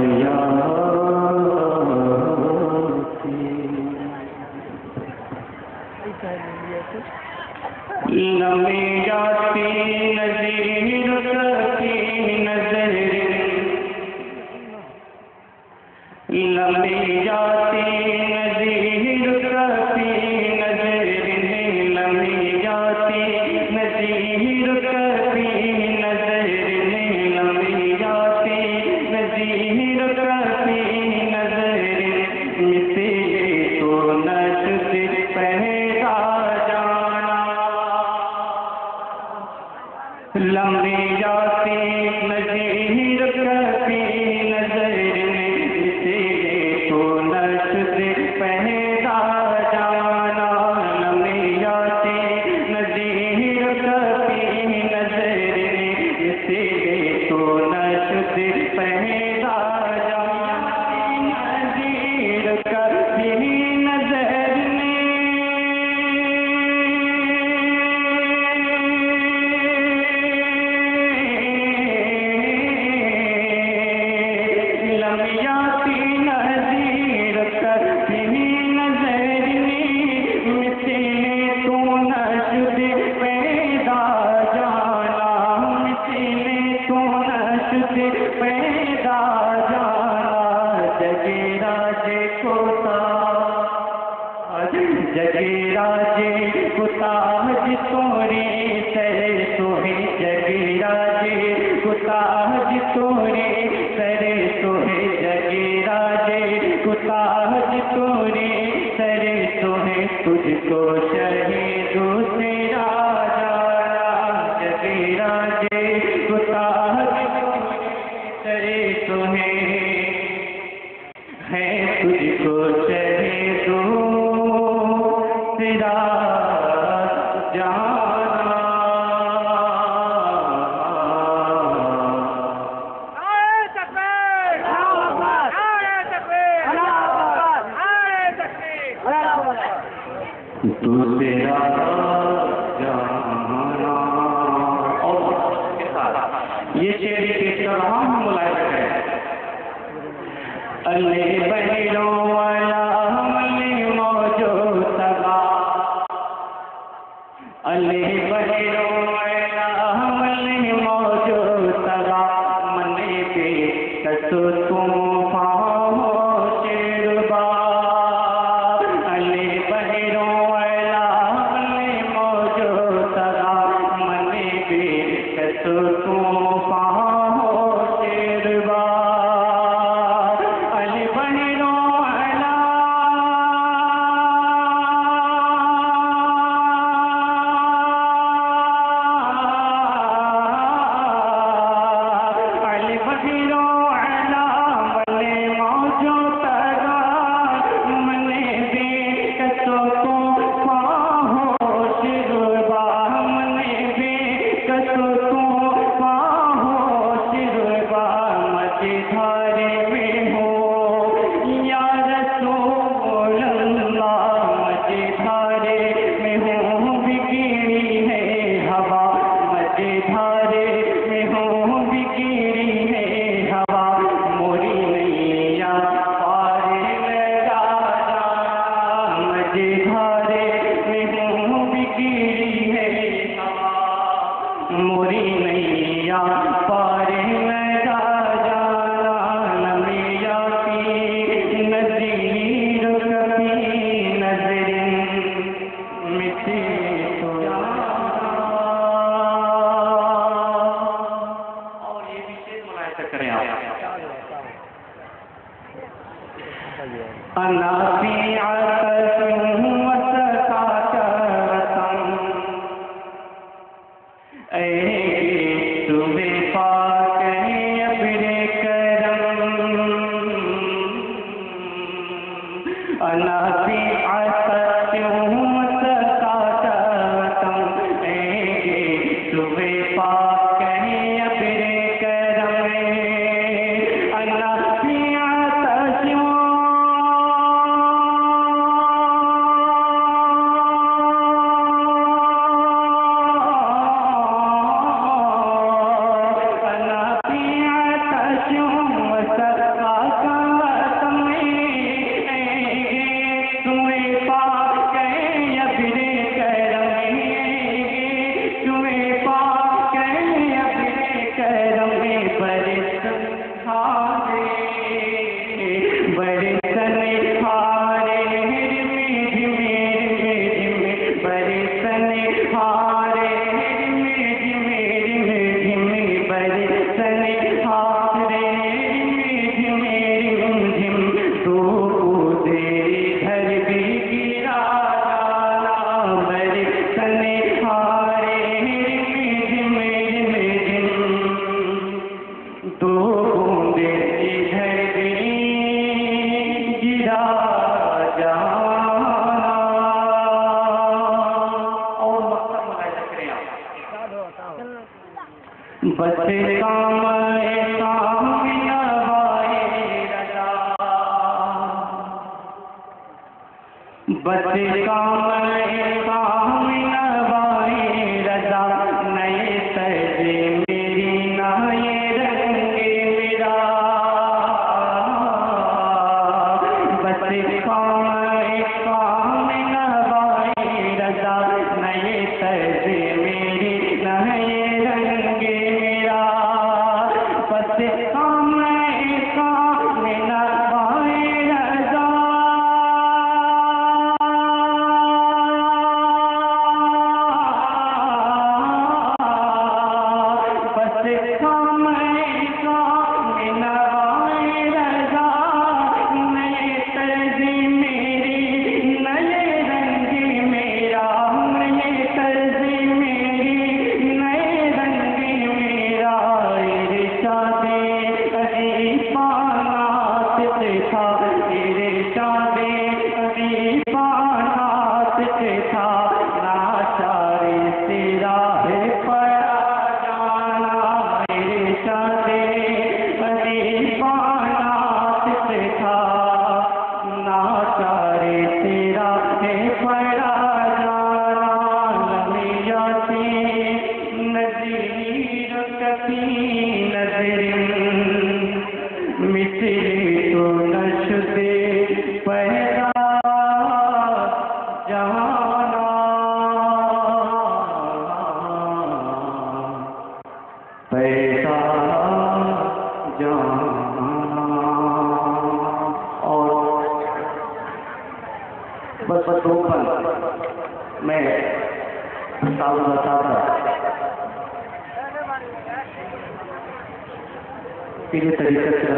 پیر طریقت سے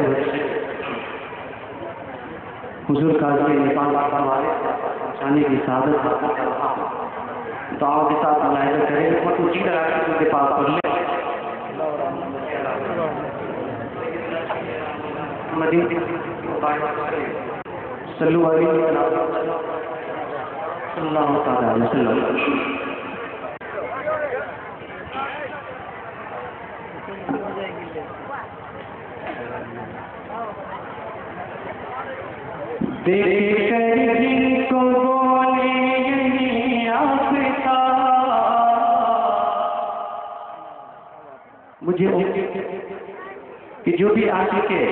حضور قاضی نیپال والے پہنچانے کی سعادت دعاؤں کے ساتھ ملاحظہ کریں اور اونچی لگا کے ان کے پاس پڑھ لیں صلو علیہ صلی اللہ تعالی علیہ وسلم. دیکھ کر جن کو بولے یہی آفتاب مجھے کہ جو بھی عاشق ہے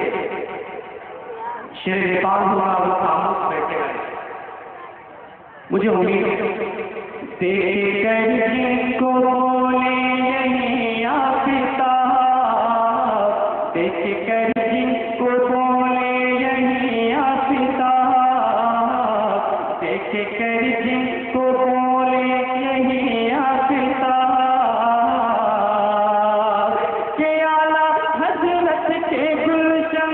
شیر پاک ہوا وہ خاموش بیٹھے ہیں مجھے امید دیکھ کر جن کو بولے یہی آفتاب دیکھ کر جن کو بولے یہی آفتاب دیکھ کر جن کو بولے یہی آفتاب کہ اعلیٰ حضرت کے گلشن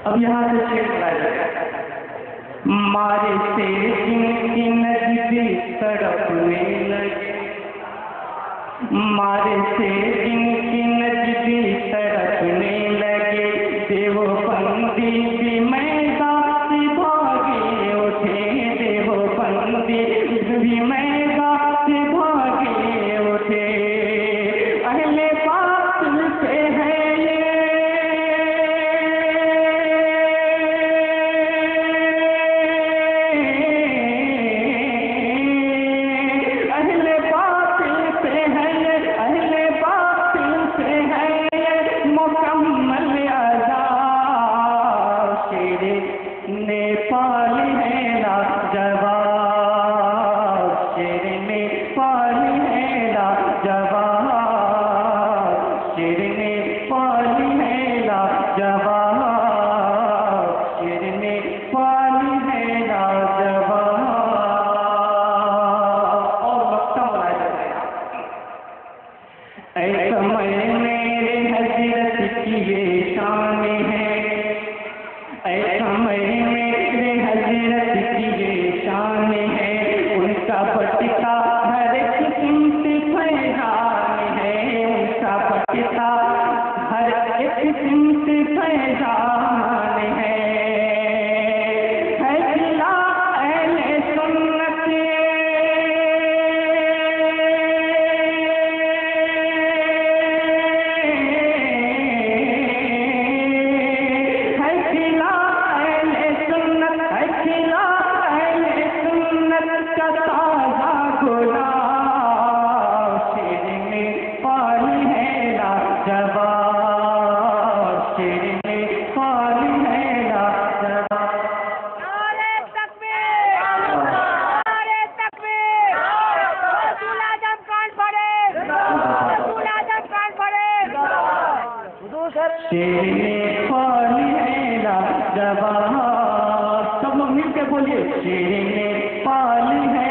اب یہاں سے شیر بلائے جائے مارے سے جن کی نجدی تڑپنے لگے مارے سے جن کی نجدی تڑپنے لگے دیو بندی بھی میدان سے بھاگے اٹھے دیو بندی بھی میدان سے بھاگے اٹھے اہل باطل سے ہے سب لوگ مل کے بولیے شیر نیپال ہے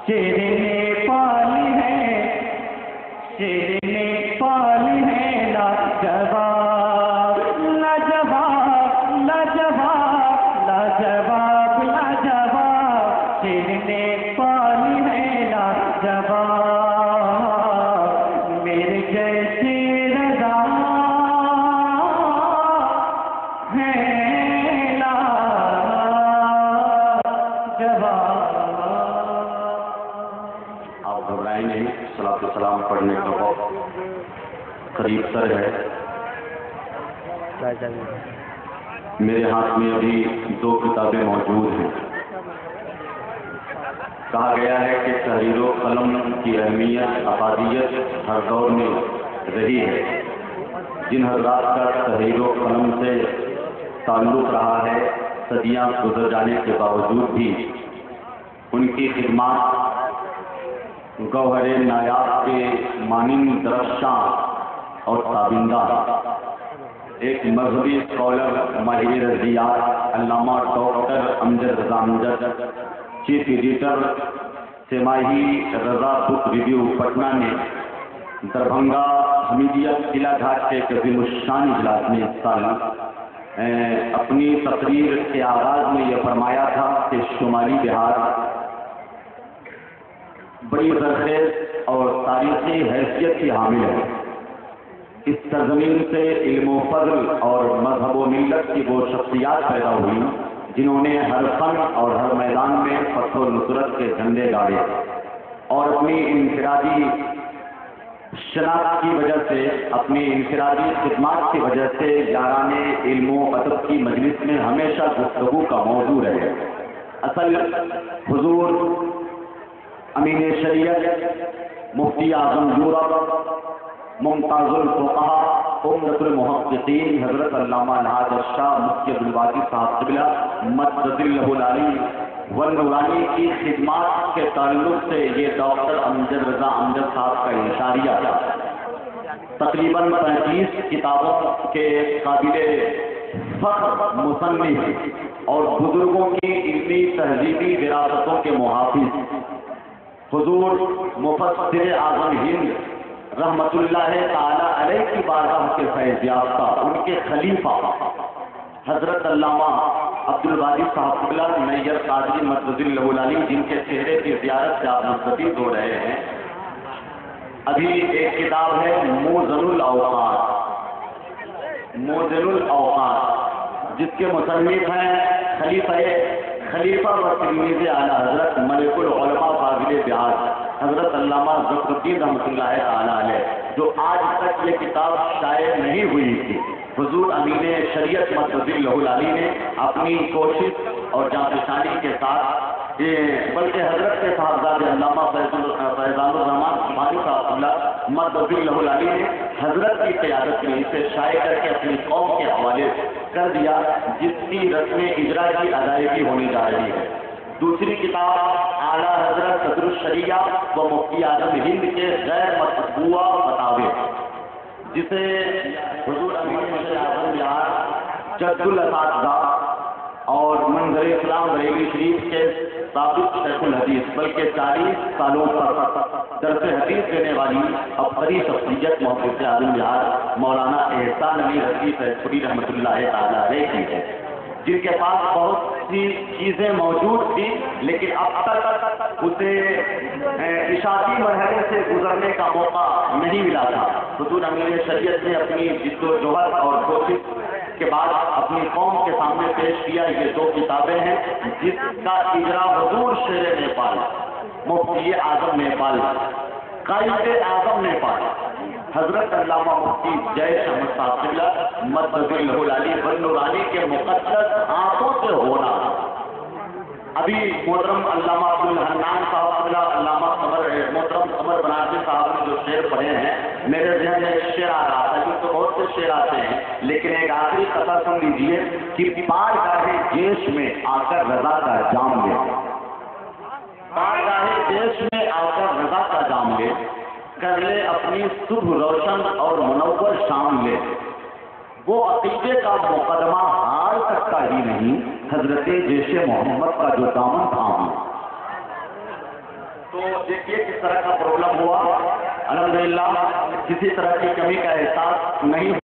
شیر نیپال ہے شیر نیپال ہے لاجواب لاجواب لاجواب لاجواب لاجواب شیر نیپال ہے لاجواب میرے جیسے
گھبرائیں نہیں، صلاۃ و سلام پڑھنے کا وقت قریب تر ہے۔ میرے ہاتھ میں ابھی 2 کتابیں موجود ہیں۔ کہا گیا ہے کہ تحریر و قلم کی اہمیت افادیت ہر دور میں رہی ہے۔ جن حضرات کا تحریر و قلم سے تعلق رہا ہے، صدیاں گزر جانے کے باوجود بھی ان کی خدمات گوہر نایاب کے مانند درخشاں اور تابندہ۔ ایک مذہبی اسکالر ماہر رضیات علامہ ڈاکٹر امجد رضا امجد، چیف ایڈیٹر سماہی رضا بک ریویو پٹنہ نے دربھنگا حمیدیہ قلعہ گھاٹ کے ایک عظیم الشان اجلاس میں حصہ لی۔ اپنی تقریر کے آغاز میں یہ فرمایا تھا کہ شمالی بہار بڑی زرخیز اور تاریخی حیثیت کی حامل ہے۔ اس سرزمین سے علم و فضل اور مذہب و ملت کی وہ شخصیات پیدا ہوئی جنہوں نے ہر فن اور ہر میدان میں فتح و نصرت کے جھنڈے گاڑے اور اپنی انفرادی شناخت کی وجہ سے، اپنی انفرادی خدمات کی وجہ سے یاران علم و ادب کی مجلس میں ہمیشہ گفتگو کا موضوع رہے۔ اصل حضور امین شریعت، مفتی اعظم یورپ، ممتاز الفقہا، عمدۃ المحققین حضرت علامہ الحاج شاہ مفتی عبدالباقی صاحب قبلہ مدد اللہ العلی والنورانی کی خدمات کے تعلق سے یہ ڈاکٹر امجد رضا امجد صاحب کا اشاریہ تقریباً 35 کتابوں کے قابل فخر مصنف اور بزرگوں کی علمی تہذیبی وراثتوں کے محافظ حضور مفسر اعظم ہند رحمت اللہ تعالی علیہ کی بارگاہ کے فیض یافتہ ان کے خلیفہ حضرت علامہ عبدالباری صاحب قبلہ میّر قادری مدد اللہ العلی، جن کے چہرے کی زیارت سے آپ مستفید ہو رہے ہیں۔ ابھی ایک کتاب ہے موزن الاوقات، موزن الاوقات، جس کے مصنف ہیں خلیفہ و تلمیذ اعلیٰ حضرت ملک العلماء فاضل بہار حضرت علامہ ظفر الدین رحمۃ اللہ تعالی علیہ، جو آج تک یہ کتاب شائع نہیں ہوئی تھی۔ حضور امین شریعت مدد اللہ العلی نے اپنی کوشش اور جانفشانی کے ساتھ، بلکہ حضرت کے صاحبزاد علامہ فیضان الرحمان عثمانی صاحب مدد اللہ العلی نے حضرت کی قیادت میں اسے شائع کر کے اپنی قوم کے حوالے کر دیا، جس کی رسم اجرا کی ادائیگی ہونے جا رہی ہے۔ دوسری کتاب اعلیٰ حضرت صدر الشریعہ و مفتی اعظم ہند کے غیر مطبوع فتاوی، جسے حضور امین اعظم بہار جد الاساتذہ اور منظر اسلام بریلی شریف کے سابق شیخ الحدیث، بلکہ 40 سالوں تک درس حدیث دینے والی ابخری شخصیت محدث اعظم بہار مولانا احسان علی رضوی فیضپوری رحمۃ اللہ تعالی علیہ کی ہے، جن کے پاس بہت سی چیزیں موجود تھی، لیکن اب تک اسے اشاعتی مرحلے سے گزرنے کا موقع نہیں ملا تھا۔ حضور امین شریعت نے اپنی جد و جہد اور کوشش کے بعد اپنی قوم کے سامنے پیش کیا یہ 2 کتابیں ہیں، جس کا اجرا حضور شیر نیپال، مفتی اعظم نیپال، قائد اعظم نیپال حضرت علامہ مفتی جے احمد صاحب قبلہ مدد اللہ العلی والنورانی کے مقدس ہاتھوں سے ہونا۔ ابھی محترم علامہ عبدالحنان صاحب قبلہ علامہ محترم قمر بنارسی صاحب نے جو شعر پڑھے ہیں، میرے ذہن میں ایک شعر آ رہا تھا، کیونکہ بہت سے شعر آتے ہیں، لیکن ایک آخری قطعہ سن لیجیے کہ بارگاہ جیش میں آ کر رضا کا جام لے، بارگاہ جیش میں آ کر رضا کا جام لے، کر لے اپنی صبح روشن اور منور شام لے، وہ عقیدے کا مقدمہ ہار سکتا ہی نہیں، حضرت جیش محمد کا جو دامن تھام۔ تو دیکھیے کس طرح کا پرابلم ہوا، الحمدللہ کسی طرح کی کمی کا احساس نہیں